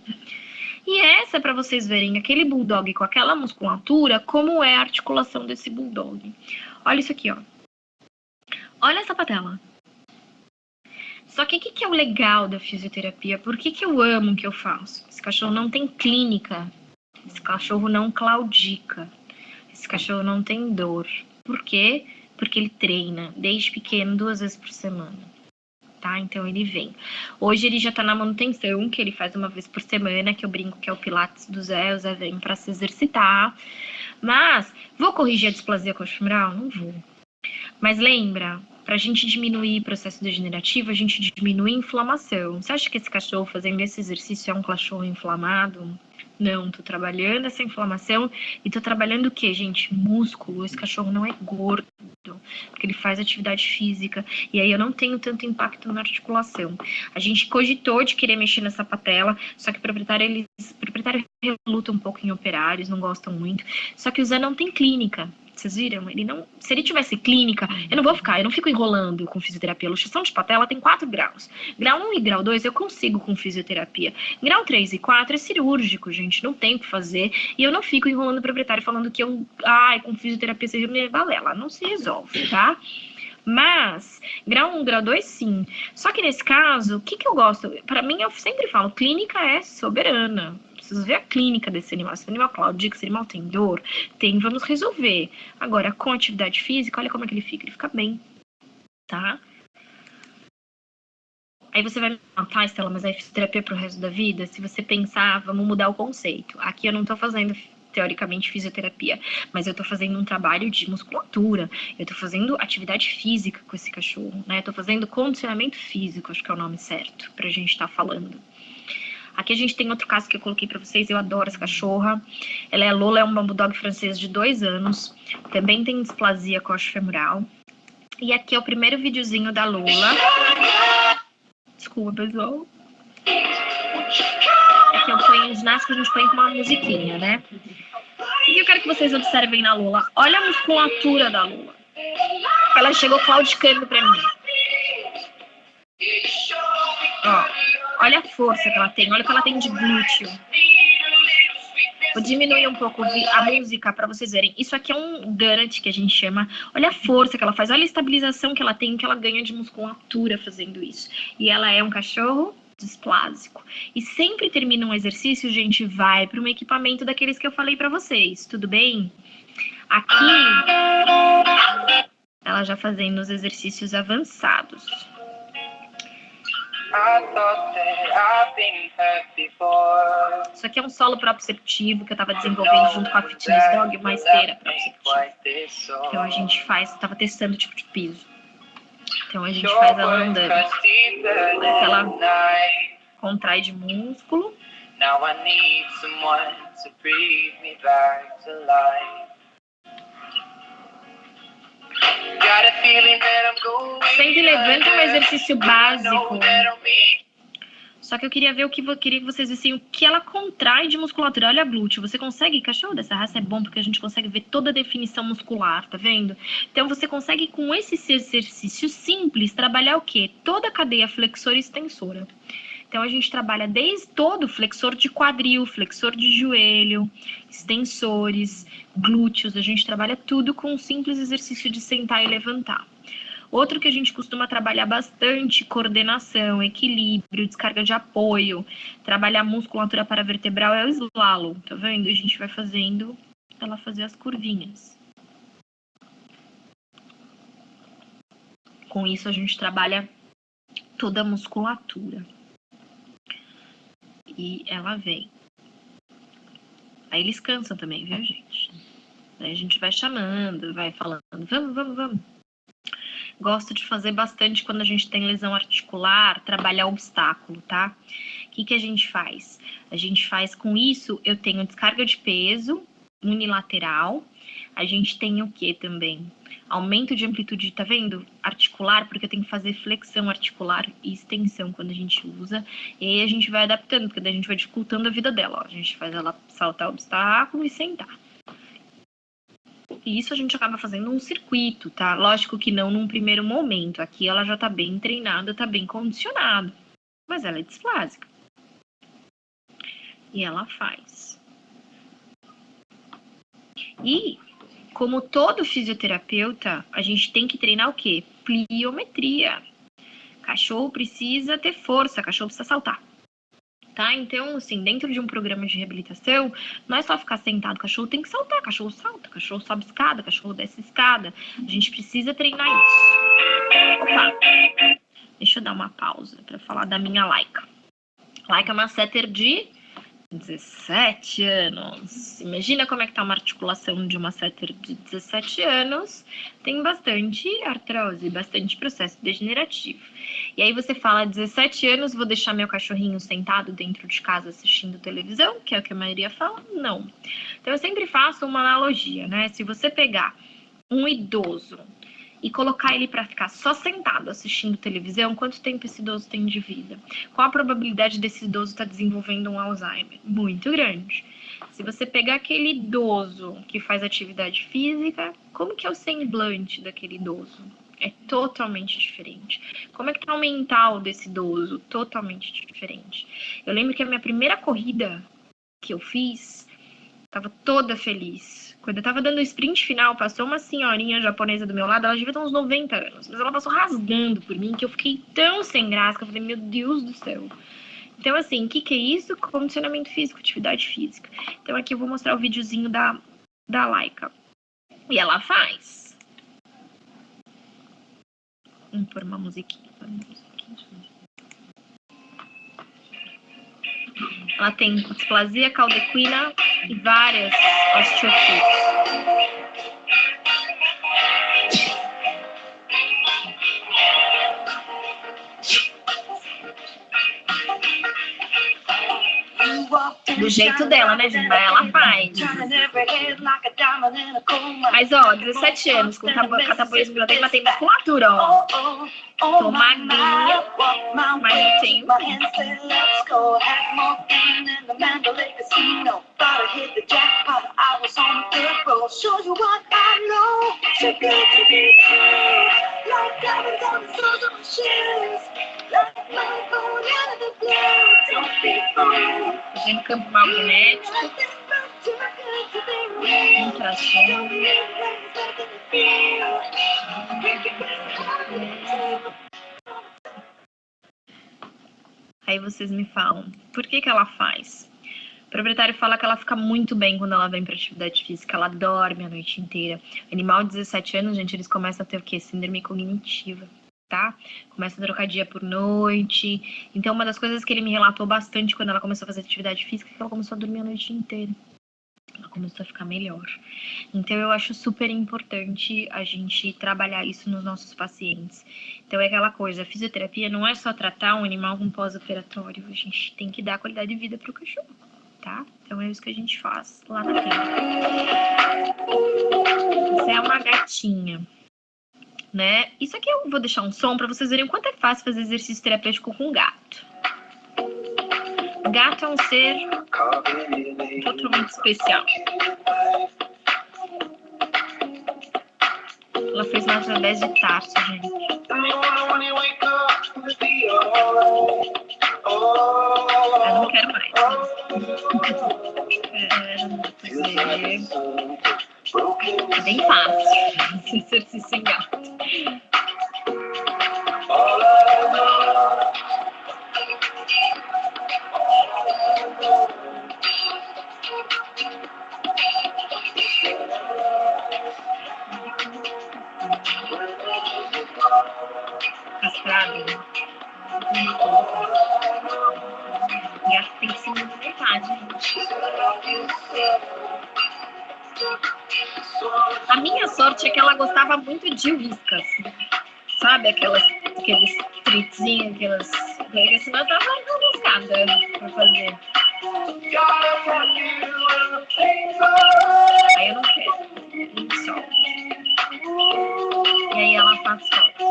E essa é para vocês verem aquele bulldog com aquela musculatura, como é a articulação desse bulldog. Olha isso aqui, ó. Olha essa patela. Só que o que é o legal da fisioterapia? Por que eu amo o que eu faço? Esse cachorro não tem clínica. Esse cachorro não claudica. Esse cachorro não tem dor. Por quê? Porque ele treina desde pequeno 2 vezes por semana. Tá? Então ele vem. Hoje ele já tá na manutenção, que ele faz 1 vez por semana, que eu brinco que é o Pilates do Zé. O Zé vem pra se exercitar. Mas, vou corrigir a displasia coxofemoral? Não vou. Mas lembra, pra gente diminuir o processo degenerativo, a gente diminui a inflamação. Você acha que esse cachorro fazendo esse exercício é um cachorro inflamado? Não, tô trabalhando essa inflamação e tô trabalhando o quê, gente? Músculo. Esse cachorro não é gordo, porque ele faz atividade física e aí eu não tenho tanto impacto na articulação. A gente cogitou de querer mexer nessa patela, só que o proprietário reluta um pouco em operar, eles não gostam muito. Só que o Zé não tem clínica. Vocês viram? Ele não, se ele tivesse clínica, eu não fico enrolando com fisioterapia. A luxação de patela tem 4 graus. Grau 1 e grau 2 eu consigo com fisioterapia. Grau 3 e 4 é cirúrgico, gente, não tem o que fazer. E eu não fico enrolando o proprietário falando que com fisioterapia seja minha balela. Não se resolve, tá? Mas, grau 1, grau 2, sim. Só que nesse caso, o que eu gosto? Pra mim, eu sempre falo, clínica é soberana. Preciso ver a clínica desse animal. Se o animal claudica, se o animal tem dor, vamos resolver. Agora, com atividade física, olha como é que ele fica bem, tá? Aí você vai me falar, Estela, mas é fisioterapia pro resto da vida? Se você pensar, vamos mudar o conceito. Aqui eu não tô fazendo, teoricamente, fisioterapia, mas eu tô fazendo um trabalho de musculatura, eu tô fazendo atividade física com esse cachorro, né? Eu tô fazendo condicionamento físico, acho que é o nome certo pra gente tá falando. Aqui a gente tem outro caso que eu coloquei pra vocês, eu adoro essa cachorra. Ela é a Lola, é um bulldog francês de 2 anos, também tem displasia coxofemoral. E aqui é o primeiro videozinho da Lola. Desculpa, pessoal. Aqui eu ponho em ginástica, a gente põe com uma musiquinha, né? E eu quero que vocês observem na Lola. Olha a musculatura da Lola. Ela chegou claudicando pra mim. Ó, olha a força que ela tem, olha o que ela tem de glúteo. Vou diminuir um pouco a música para vocês verem. Isso aqui é um Garant que a gente chama. Olha a força que ela faz, olha a estabilização que ela tem, que ela ganha de musculatura fazendo isso. E ela é um cachorro displásico. E sempre termina um exercício, gente, vai para um equipamento daqueles que eu falei para vocês, tudo bem? Aqui, ela já fazendo os exercícios avançados. Isso aqui é um solo proprioceptivo que eu estava desenvolvendo junto com a Fitness Dog, uma esteira proprioceptiva. Então a gente faz, estava testando o tipo de piso. Então a gente faz ela andando. Ela contrai de músculo. Sempre levanta um exercício básico. Só que eu queria ver queria que vocês vissem o que ela contrai de musculatura. Olha a glúteo, você consegue, cachorro dessa raça é bom porque a gente consegue ver toda a definição muscular, tá vendo? Então você consegue com esse exercício simples trabalhar o quê? Toda a cadeia flexora e extensora. Então a gente trabalha desde todo flexor de quadril, flexor de joelho, extensores, glúteos, a gente trabalha tudo com um simples exercício de sentar e levantar. Outro que a gente costuma trabalhar bastante, coordenação, equilíbrio, descarga de apoio, trabalhar musculatura paravertebral é o slalom, tá vendo? A gente vai fazendo ela fazer as curvinhas. Com isso a gente trabalha toda a musculatura. E ela vem. Aí eles cansam também, viu, gente? Aí a gente vai chamando, vai falando, vamos. Gosto de fazer bastante quando a gente tem lesão articular, trabalhar obstáculo, tá? O que a gente faz? A gente faz com isso, eu tenho descarga de peso unilateral. A gente tem o que também? Aumento de amplitude, tá vendo? Articular, porque eu tenho que fazer flexão articular e extensão quando a gente usa. E aí a gente vai adaptando, porque daí a gente vai dificultando a vida dela, ó. A gente faz ela saltar o obstáculo e sentar. E isso a gente acaba fazendo um circuito, tá? Lógico que não num primeiro momento. Aqui ela já tá bem treinada, tá bem condicionada. Mas ela é displásica. E ela faz. E, como todo fisioterapeuta, a gente tem que treinar o quê? Pliometria. Cachorro precisa ter força, cachorro precisa saltar. Tá? Então, assim, dentro de um programa de reabilitação, não é só ficar sentado, cachorro tem que saltar, cachorro salta, cachorro sobe escada, cachorro desce escada. A gente precisa treinar isso. Opa! Deixa eu dar uma pausa para falar da minha Laika. Laika é uma setter de 17 anos. Imagina como é que tá uma articulação de uma setter de 17 anos. Tem bastante artrose, bastante processo degenerativo. E aí você fala, 17 anos, vou deixar meu cachorrinho sentado dentro de casa assistindo televisão, que é o que a maioria fala? Não. Então eu sempre faço uma analogia, né? Se você pegar um idoso e colocar ele para ficar só sentado assistindo televisão, quanto tempo esse idoso tem de vida? Qual a probabilidade desse idoso estar desenvolvendo um Alzheimer? Muito grande. Se você pegar aquele idoso que faz atividade física, como que é o semblante daquele idoso? É totalmente diferente. Como é que tá o mental desse idoso? Totalmente diferente. Eu lembro que a minha primeira corrida que eu fiz, tava toda feliz. Quando eu tava dando o sprint final, passou uma senhorinha japonesa do meu lado, ela devia ter uns 90 anos, mas ela passou rasgando por mim, que eu fiquei tão sem graça, que eu falei, meu Deus do céu. Então, assim, o que é isso? Condicionamento físico, atividade física. Então, aqui eu vou mostrar o videozinho da Laika. E ela faz. Vamos pôr uma musiquinha. Ela tem displasia caldequina e várias osteoartrites. Do jeito dela, né, gente? Ela faz. Mas, ó, 17 anos, com catabolismo, ela tem musculatura, ó. Tô magrinha, mas eu tenho. Fazendo campo magnético, ultrassom. Aí vocês me falam, por que ela faz? O proprietário fala que ela fica muito bem quando ela vem para atividade física, ela dorme a noite inteira. Animal de 17 anos, gente, eles começam a ter o quê? Síndrome cognitiva. tá? Começa a trocar dia por noite. Então, uma das coisas que ele me relatou bastante quando ela começou a fazer atividade física é que ela começou a dormir a noite inteira. Ela começou a ficar melhor. Então, eu acho super importante a gente trabalhar isso nos nossos pacientes. Então, é aquela coisa, a fisioterapia não é só tratar um animal com pós-operatório, a gente tem que dar qualidade de vida para o cachorro, tá? Então, é isso que a gente faz lá na clínica. Essa é uma gatinha, né? Isso aqui eu vou deixar um som para vocês verem o quanto é fácil fazer exercício terapêutico com gato. Gato é um ser totalmente especial. Ela fez uma através de tarso, gente. Eu não quero mais. É bem fácil esse exercício em gato. Castrado. Gato tem que se movimentar, gente. A minha sorte é que ela gostava muito de whiskas. Sabe? Aqueles tritzinhos, aquelas. Porque senão eu tava enroscada pra fazer. Aí eu não quero. Muito sol. E aí ela faz foto.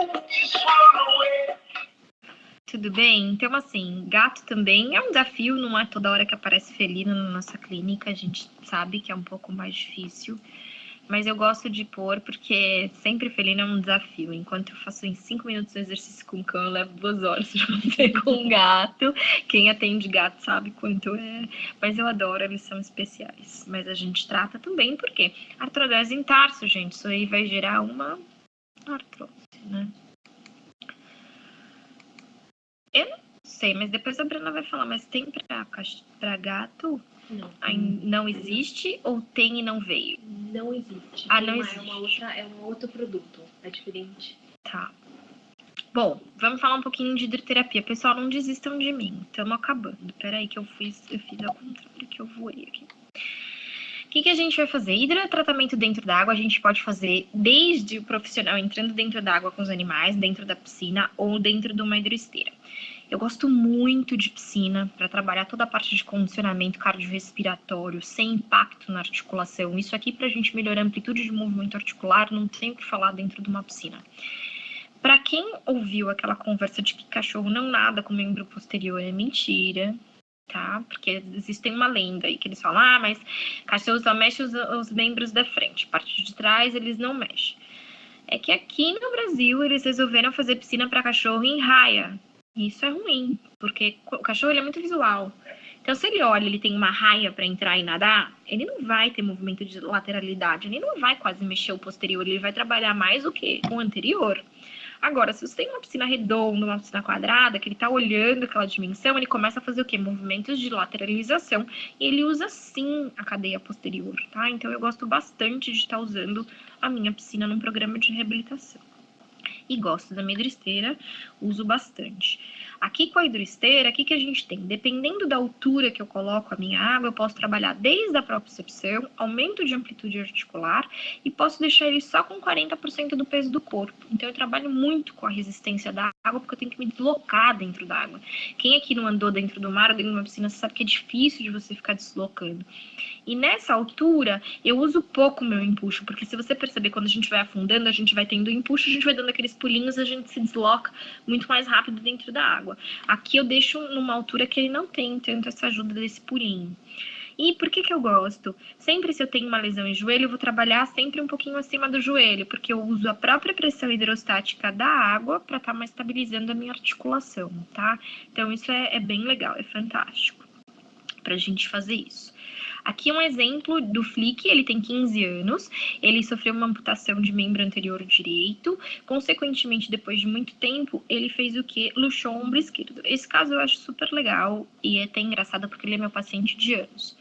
Tudo bem? Então, assim, gato também é um desafio, não é toda hora que aparece felino na nossa clínica, a gente sabe que é um pouco mais difícil, mas eu gosto de pôr porque sempre felino é um desafio. Enquanto eu faço em 5 minutos o exercício com cão, eu levo 2 horas pra fazer com gato. Quem atende gato sabe quanto é, mas eu adoro, eles são especiais. Mas a gente trata também porque artrodese em tarso, gente, isso aí vai gerar uma artrose, né? Eu não sei, mas depois a Bruna vai falar, mas tem pra gato? Não. Não existe ou tem e não veio? Não existe. Não existe. É um outro produto. É diferente. Tá. Bom, vamos falar um pouquinho de hidroterapia. Pessoal, não desistam de mim. Estamos acabando. Peraí que eu fiz ao contrário, que eu voei aqui. O que a gente vai fazer? Hidrotratamento dentro da água a gente pode fazer desde o profissional entrando dentro da água com os animais, dentro da piscina ou dentro de uma hidroesteira. Eu gosto muito de piscina para trabalhar toda a parte de condicionamento cardiorrespiratório, sem impacto na articulação. Isso aqui para a gente melhorar a amplitude de movimento articular, não tem o que falar dentro de uma piscina. Para quem ouviu aquela conversa de que cachorro não nada com o membro posterior, é mentira, tá? Porque existe uma lenda aí que eles falam, mas cachorro só mexe os membros da frente, a parte de trás eles não mexem. É que aqui no Brasil eles resolveram fazer piscina para cachorro em raia. Isso é ruim, porque o cachorro ele é muito visual. Então, se ele olha, ele tem uma raia para entrar e nadar, ele não vai ter movimento de lateralidade, ele não vai quase mexer o posterior, ele vai trabalhar mais o que o anterior. Agora, se você tem uma piscina redonda, uma piscina quadrada, que ele tá olhando aquela dimensão, ele começa a fazer o quê? Movimentos de lateralização. E ele usa, sim, a cadeia posterior, tá? Então, eu gosto bastante de estar usando a minha piscina num programa de reabilitação. E gosto da minha hidroesteira, uso bastante. Aqui com a hidroesteira, o que a gente tem? Dependendo da altura que eu coloco a minha água, eu posso trabalhar desde a propriocepção, aumento de amplitude articular e posso deixar ele só com 40% do peso do corpo. Então, eu trabalho muito com a resistência da água, porque eu tenho que me deslocar dentro da água. Quem aqui não andou dentro do mar ou dentro de uma piscina, sabe que é difícil de você ficar deslocando. E nessa altura, eu uso pouco meu empuxo, porque se você perceber, quando a gente vai afundando, a gente vai tendo empuxo, a gente vai dando aqueles pulinhos, a gente se desloca muito mais rápido dentro da água. Aqui eu deixo numa altura que ele não tem tanto essa ajuda desse pulinho. E por que eu gosto? Sempre se eu tenho uma lesão em joelho, eu vou trabalhar sempre um pouquinho acima do joelho, porque eu uso a própria pressão hidrostática da água para estar mais estabilizando a minha articulação, tá? Então isso é bem legal, é fantástico pra gente fazer isso. Aqui é um exemplo do Flick, ele tem 15 anos, ele sofreu uma amputação de membro anterior direito, consequentemente, depois de muito tempo, ele fez o quê? Luxou o ombro esquerdo. Esse caso eu acho super legal e é até engraçado porque ele é meu paciente de anos.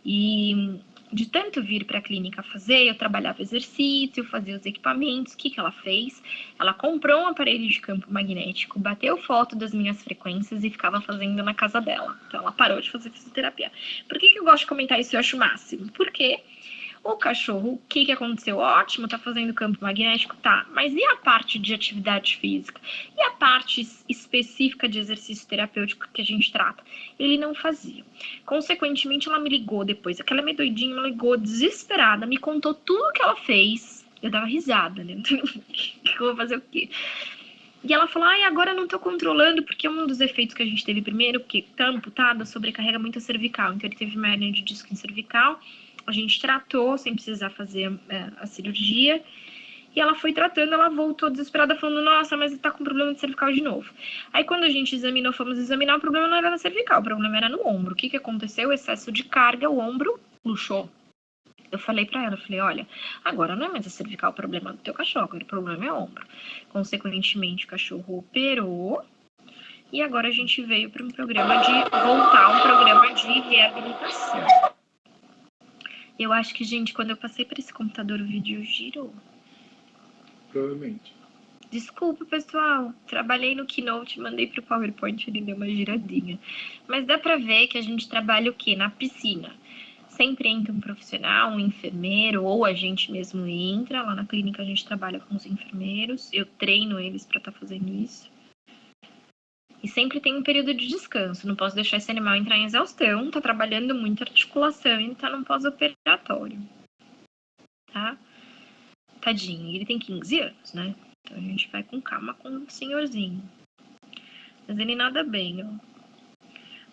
E de tanto vir para a clínica fazer, eu trabalhava exercício, fazia os equipamentos. O que ela fez? Ela comprou um aparelho de campo magnético, bateu foto das minhas frequências e ficava fazendo na casa dela. Então, ela parou de fazer fisioterapia. Por que eu gosto de comentar isso? Eu acho o máximo. Porque o cachorro, o que aconteceu? Ótimo, tá fazendo campo magnético? Tá. Mas e a parte de atividade física? E a parte específica de exercício terapêutico que a gente trata? Ele não fazia. Consequentemente, ela me ligou depois. Aquela meio doidinha me ligou desesperada, me contou tudo que ela fez. Eu dava risada, né? Eu vou fazer o quê? E ela falou, agora eu não tô controlando, porque um dos efeitos que a gente teve primeiro, porque tá amputada, sobrecarrega muito a cervical. Então, ele teve uma hernia de disco em cervical. A gente tratou sem precisar fazer a cirurgia. E ela foi tratando, ela voltou desesperada, falando, nossa, mas tá com problema de cervical de novo. Aí, quando a gente examinou, fomos examinar, o problema não era na cervical, o problema era no ombro. O que aconteceu? Excesso de carga, o ombro luxou. Eu falei pra ela, olha, agora não é mais a cervical o problema do teu cachorro, agora o problema é o ombro. Consequentemente, o cachorro operou. E agora a gente veio para um programa de reabilitação. Eu acho que, gente, quando eu passei por esse computador, o vídeo girou. Provavelmente. Desculpa, pessoal. Trabalhei no Keynote, mandei pro PowerPoint, ele deu uma giradinha. Mas dá pra ver que a gente trabalha o quê? Na piscina. Sempre entra um profissional, um enfermeiro, ou a gente mesmo entra. Lá na clínica a gente trabalha com os enfermeiros. Eu treino eles para estar fazendo isso. E sempre tem um período de descanso. Não posso deixar esse animal entrar em exaustão. Tá trabalhando muita articulação e tá num pós-operatório. Tá? Tadinho. Ele tem 15 anos, né? Então a gente vai com calma com o senhorzinho. Mas ele nada bem, ó.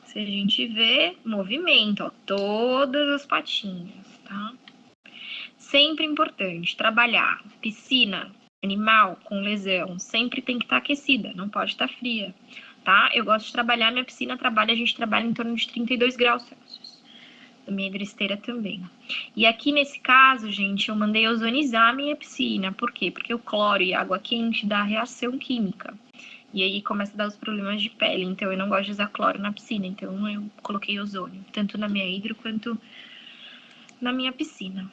Se a gente vê, movimento, ó. Todas as patinhas, tá? Sempre importante trabalhar. Piscina, animal com lesão, sempre tem que estar aquecida. Não pode estar fria. Tá? Eu gosto de trabalhar, minha piscina a gente trabalha em torno de 32 graus Celsius. A minha hidroesteira também. E aqui nesse caso, gente, eu mandei ozonizar a minha piscina. Por quê? Porque o cloro e a água quente dá reação química. E aí começa a dar os problemas de pele. Então eu não gosto de usar cloro na piscina. Então eu coloquei ozônio, tanto na minha hidro quanto na minha piscina.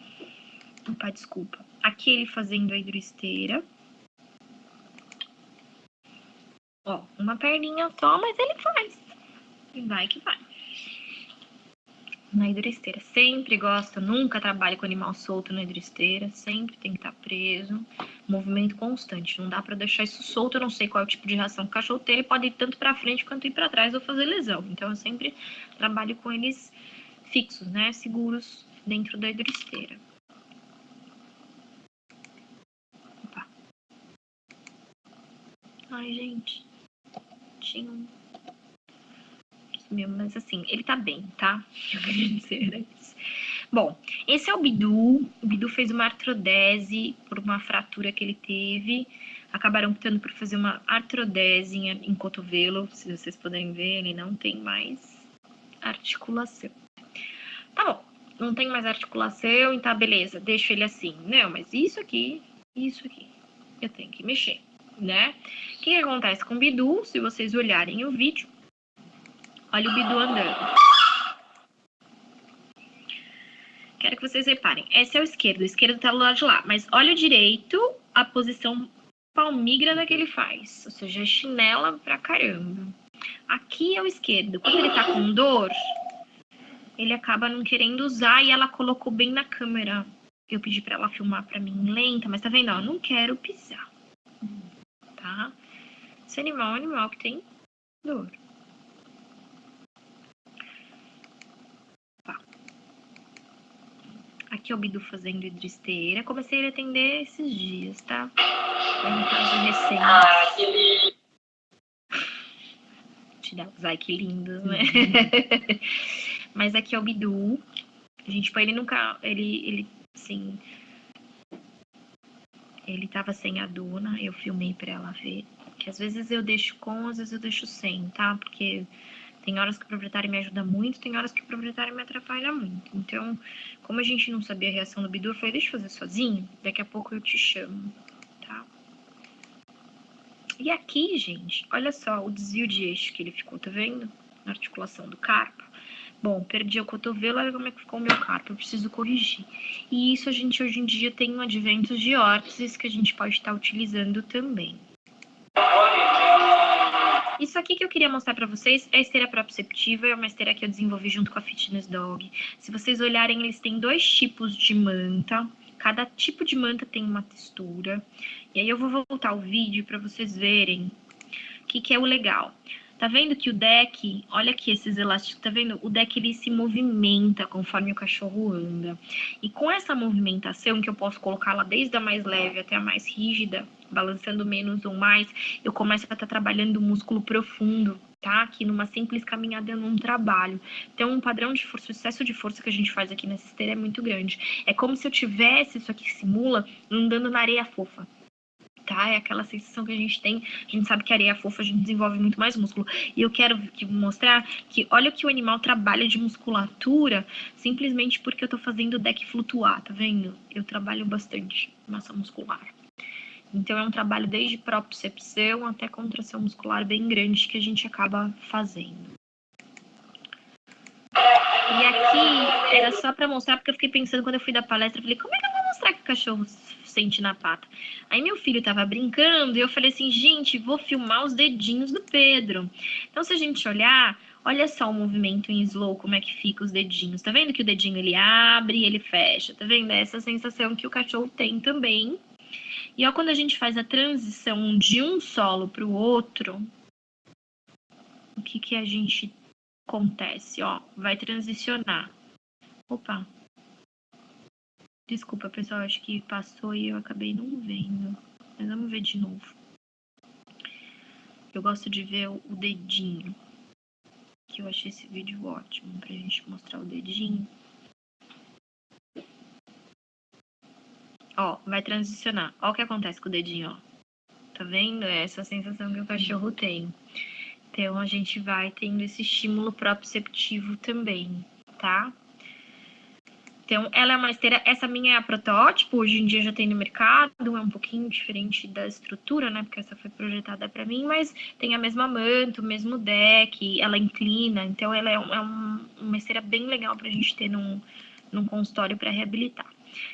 Opa, desculpa. Aqui ele fazendo a hidroesteira. Ó, uma perninha só, mas ele faz. Vai que vai. Na hidroesteira. Sempre gosto, nunca trabalho com animal solto na hidroesteira. Sempre tem que estar preso. Movimento constante. Não dá pra deixar isso solto. Eu não sei qual é o tipo de reação que o cachorro tem. Ele pode ir tanto pra frente quanto ir pra trás ou fazer lesão. Então, eu sempre trabalho com eles fixos, né? Seguros dentro da hidroesteira. Opa. Ai, gente. Tinha um... Mas assim, ele tá bem, tá? Eu queria dizer isso. Bom, esse é o Bidu. O Bidu fez uma artrodese por uma fratura que ele teve. Acabaram optando por fazer uma artrodese em cotovelo. Se vocês puderem ver, ele não tem mais articulação. Tá bom, não tem mais articulação, então tá, beleza, deixo ele assim. Não, mas isso aqui, eu tenho que mexer, né? O que acontece com o Bidu? Se vocês olharem o vídeo, olha o Bidu andando. Quero que vocês reparem. Esse é o esquerdo tá do lado de lá. Mas olha o direito, a posição palmígrada que ele faz. Ou seja, é chinela pra caramba. Aqui é o esquerdo. Quando ele tá com dor, ele acaba não querendo usar e ela colocou bem na câmera. Eu pedi pra ela filmar pra mim lenta, mas tá vendo? Ó, não quero pisar. Tá? Esse animal é um animal que tem dor. Aqui é o Bidu fazendo hidroesteira. Comecei a atender esses dias, tá? Foi um caso recente. Ah, que lindo! Te dá os ai que lindos, né? Mas aqui é o Bidu. A gente põe ele no carro. Ele, assim... Ele tava sem a dona. Eu filmei pra ela ver. Que às vezes eu deixo com, às vezes eu deixo sem, tá? Porque... Tem horas que o proprietário me ajuda muito, tem horas que o proprietário me atrapalha muito. Então, como a gente não sabia a reação do Bidu, eu falei, deixa eu fazer sozinho, daqui a pouco eu te chamo, tá? E aqui, gente, olha só o desvio de eixo que ele ficou, tá vendo? Na articulação do carpo. Bom, perdi o cotovelo, olha como é que ficou o meu carpo, eu preciso corrigir. E isso a gente hoje em dia tem um advento de órteses que a gente pode estar utilizando também. Isso aqui que eu queria mostrar para vocês é a esteira proprioceptiva, é uma esteira que eu desenvolvi junto com a Fitness Dog. Se vocês olharem, eles têm 2 tipos de manta. Cada tipo de manta tem uma textura. E aí eu vou voltar o vídeo para vocês verem o que é o legal. Tá vendo que o deck, olha aqui esses elásticos, tá vendo? O deck ele se movimenta conforme o cachorro anda. E com essa movimentação, que eu posso colocá-la desde a mais leve até a mais rígida, balançando menos ou mais, eu começo a estar trabalhando o músculo profundo, tá? Aqui numa simples caminhada eu não trabalho. Então, um padrão de força, o excesso de força que a gente faz aqui nessa esteira é muito grande. É como se eu tivesse, isso aqui simula, andando na areia fofa. Tá? É aquela sensação que a gente tem, a gente sabe que a areia fofa a gente desenvolve muito mais músculo. E eu quero mostrar que olha o que o animal trabalha de musculatura simplesmente porque eu tô fazendo o deck flutuar, tá vendo? Eu trabalho bastante massa muscular. Então é um trabalho desde propriocepção até contração muscular bem grande que a gente acaba fazendo. E aqui era só para mostrar, porque eu fiquei pensando quando eu fui dar palestra, eu falei, como é que eu vou mostrar que o cachorro sente na pata? Aí meu filho tava brincando e eu falei assim, gente, vou filmar os dedinhos do Pedro. Então se a gente olhar, olha só o movimento em slow, como é que fica os dedinhos. Tá vendo que o dedinho ele abre e ele fecha? Tá vendo? É essa sensação que o cachorro tem também. E ó, quando a gente faz a transição de um solo para o outro, o que a gente acontece? Ó, vai transicionar. Opa. Desculpa, pessoal, acho que passou e eu acabei não vendo. Mas vamos ver de novo. Eu gosto de ver o dedinho. Que eu achei esse vídeo ótimo pra gente mostrar o dedinho. Ó, vai transicionar. Ó o que acontece com o dedinho, ó. Tá vendo? É essa sensação que o cachorro tem. Então, a gente vai tendo esse estímulo proprioceptivo também, tá? Então, ela é uma esteira, essa minha é a protótipo, hoje em dia já tem no mercado, é um pouquinho diferente da estrutura, né, porque essa foi projetada para mim, mas tem a mesma manta, o mesmo deck, ela inclina, então ela é uma esteira bem legal pra gente ter num consultório para reabilitar.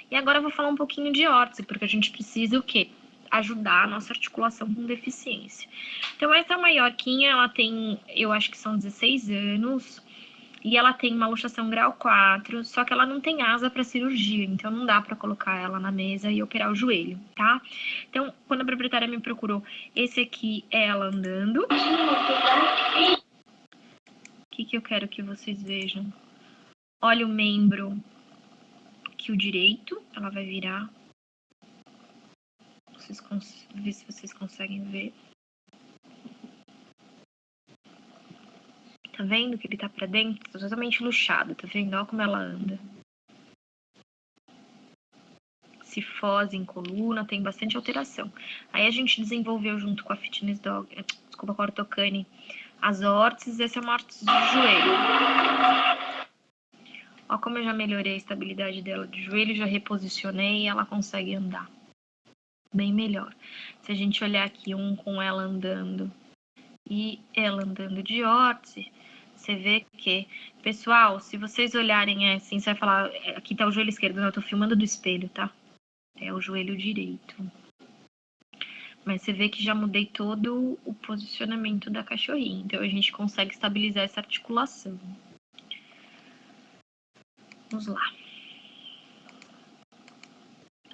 E agora eu vou falar um pouquinho de órtese, porque a gente precisa o quê? Ajudar a nossa articulação com deficiência. Então, essa maiorquinha, ela tem, eu acho que são 16 anos, e ela tem uma luxação grau 4, só que ela não tem asa para cirurgia, então não dá para colocar ela na mesa e operar o joelho, tá? Então, quando a proprietária me procurou, esse aqui é ela andando. O que eu quero que vocês vejam? Olha o membro aqui, o direito, ela vai virar. Ver se vocês conseguem ver. Tá vendo que ele tá pra dentro? Tá totalmente luxado, tá vendo? Olha como ela anda. Cifose em coluna, tem bastante alteração. Aí a gente desenvolveu junto com a Fitness Dog, desculpa, com a Ortocane, as órteses, essa é uma órtese de joelho. Ó como eu já melhorei a estabilidade dela de joelho, já reposicionei e ela consegue andar bem melhor. Se a gente olhar aqui um com ela andando e ela andando de órtese, você vê que, pessoal, se vocês olharem assim, você vai falar, aqui tá o joelho esquerdo, não, eu tô filmando do espelho, tá? É o joelho direito. Mas você vê que já mudei todo o posicionamento da cachorrinha. Então, a gente consegue estabilizar essa articulação. Vamos lá.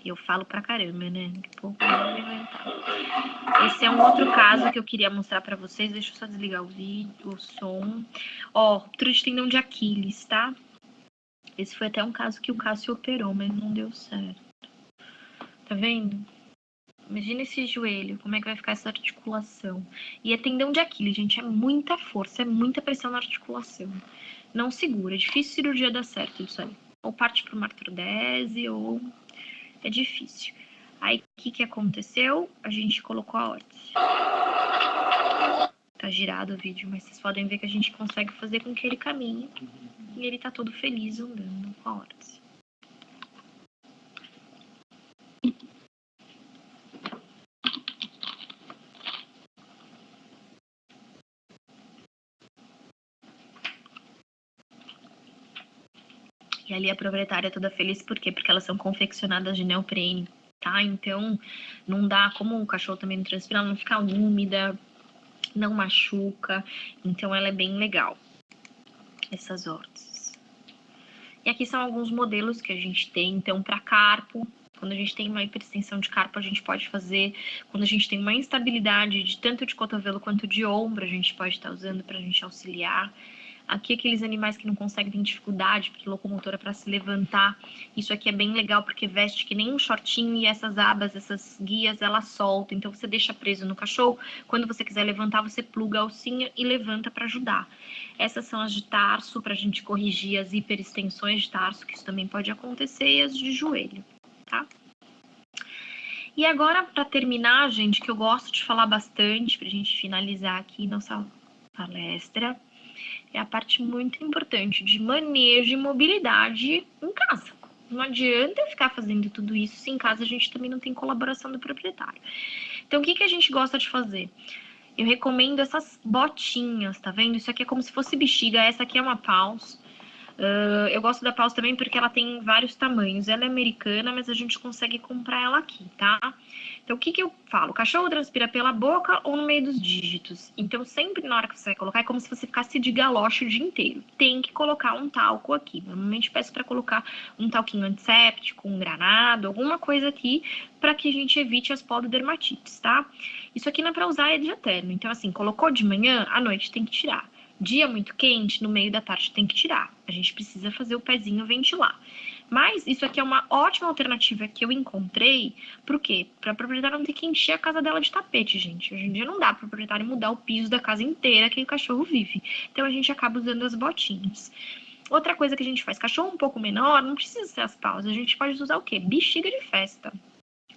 Eu falo pra caramba, né? Daqui a pouco eu vou me aguentar. Esse é um outro caso que eu queria mostrar pra vocês. Deixa eu só desligar o vídeo, o som. Ó, ruptura de tendão de Aquiles, tá? Esse foi até um caso que o Cássio operou, mas não deu certo. Tá vendo? Imagina esse joelho, como é que vai ficar essa articulação. E é tendão de Aquiles, gente, é muita força, é muita pressão na articulação. Não segura, é difícil cirurgia dar certo isso aí. Ou parte para uma artrodese, ou é difícil. Aí, o que aconteceu? A gente colocou a órtese. Tá girado o vídeo, mas vocês podem ver que a gente consegue fazer com que ele caminhe. E ele tá todo feliz andando com a órtese. E ali a proprietária toda feliz, por quê? Porque elas são confeccionadas de neoprene, tá? Então, não dá, como o cachorro também não transpira, ela não fica úmida, não machuca. Então, ela é bem legal, essas órteses. E aqui são alguns modelos que a gente tem. Então, para carpo, quando a gente tem uma hiperextensão de carpo, a gente pode fazer. Quando a gente tem uma instabilidade de tanto de cotovelo quanto de ombro, a gente pode estar usando para a gente auxiliar. Aqui, aqueles animais que não conseguem, ter dificuldade, porque locomotora para se levantar. Isso aqui é bem legal, porque veste que nem um shortinho e essas abas, essas guias, ela solta. Então, você deixa preso no cachorro. Quando você quiser levantar, você pluga a alcinha e levanta para ajudar. Essas são as de tarso, para a gente corrigir as hiperextensões de tarso, que isso também pode acontecer, e as de joelho, tá? E agora, para terminar, gente, que eu gosto de falar bastante, para a gente finalizar aqui nossa palestra, é a parte muito importante de manejo e mobilidade em casa. Não adianta ficar fazendo tudo isso se em casa a gente também não tem colaboração do proprietário. Então, o que a gente gosta de fazer? Eu recomendo essas botinhas, tá vendo? Isso aqui é como se fosse bexiga, essa aqui é uma paus. Eu gosto da paus também porque ela tem vários tamanhos. Ela é americana, mas a gente consegue comprar ela aqui, tá? Então, o que eu falo? O cachorro transpira pela boca ou no meio dos dígitos. Então, sempre na hora que você vai colocar, é como se você ficasse de galoche o dia inteiro. Tem que colocar um talco aqui. Normalmente, peço para colocar um talquinho antisséptico, um granado, alguma coisa aqui, para que a gente evite as pododermatites, tá? Isso aqui não é para usar, é dia eterno. Então, assim, colocou de manhã, à noite tem que tirar. Dia muito quente, no meio da tarde tem que tirar. A gente precisa fazer o pezinho ventilar. Mas isso aqui é uma ótima alternativa que eu encontrei. Por quê? Para a proprietária não ter que encher a casa dela de tapete, gente. Hoje em dia não dá para a proprietária mudar o piso da casa inteira que o cachorro vive. Então a gente acaba usando as botinhas. Outra coisa que a gente faz, cachorro um pouco menor, não precisa ser as pausas. A gente pode usar o quê? Bexiga de festa.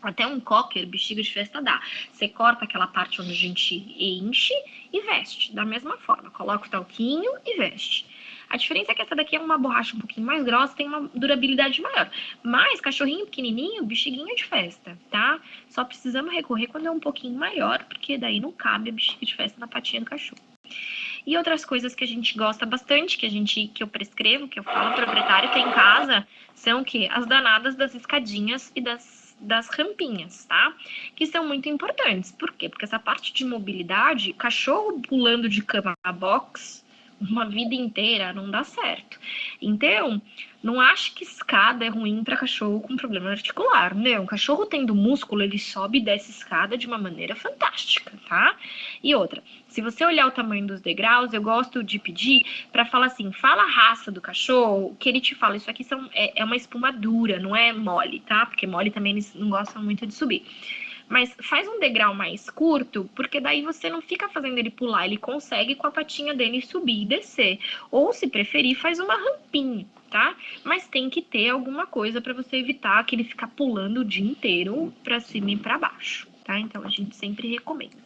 Até um cocker, bexiga de festa dá. Você corta aquela parte onde a gente enche e veste. Da mesma forma, coloca o talquinho e veste. A diferença é que essa daqui é uma borracha um pouquinho mais grossa, tem uma durabilidade maior. Mas cachorrinho pequenininho, bexiguinha de festa, tá? Só precisamos recorrer quando é um pouquinho maior, porque daí não cabe a bexiga de festa na patinha do cachorro. E outras coisas que a gente gosta bastante, que eu prescrevo, que eu falo pro proprietário ter em casa, são o quê? As danadas das escadinhas e das rampinhas, tá? Que são muito importantes. Por quê? Porque essa parte de mobilidade, cachorro pulando de cama a box uma vida inteira não dá certo. Então, não acho que escada é ruim para cachorro com problema articular. Não, cachorro tendo músculo, ele sobe e desce escada de uma maneira fantástica, tá? E outra, se você olhar o tamanho dos degraus, eu gosto de pedir para falar assim, fala a raça do cachorro, que ele te fala, isso aqui é uma espuma dura, não é mole, tá? Porque mole também eles não gostam muito de subir. Mas faz um degrau mais curto, porque daí você não fica fazendo ele pular, ele consegue com a patinha dele subir e descer. Ou, se preferir, faz uma rampinha, tá? Mas tem que ter alguma coisa para você evitar que ele ficar pulando o dia inteiro para cima e para baixo, tá? Então, a gente sempre recomenda.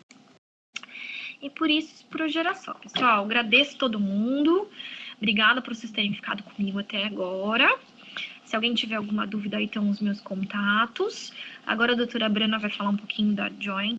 E por isso, por hoje era só, pessoal. Agradeço todo mundo. Obrigada por vocês terem ficado comigo até agora. Se alguém tiver alguma dúvida, aí estão os meus contatos. Agora a doutora Brana vai falar um pouquinho da Joint.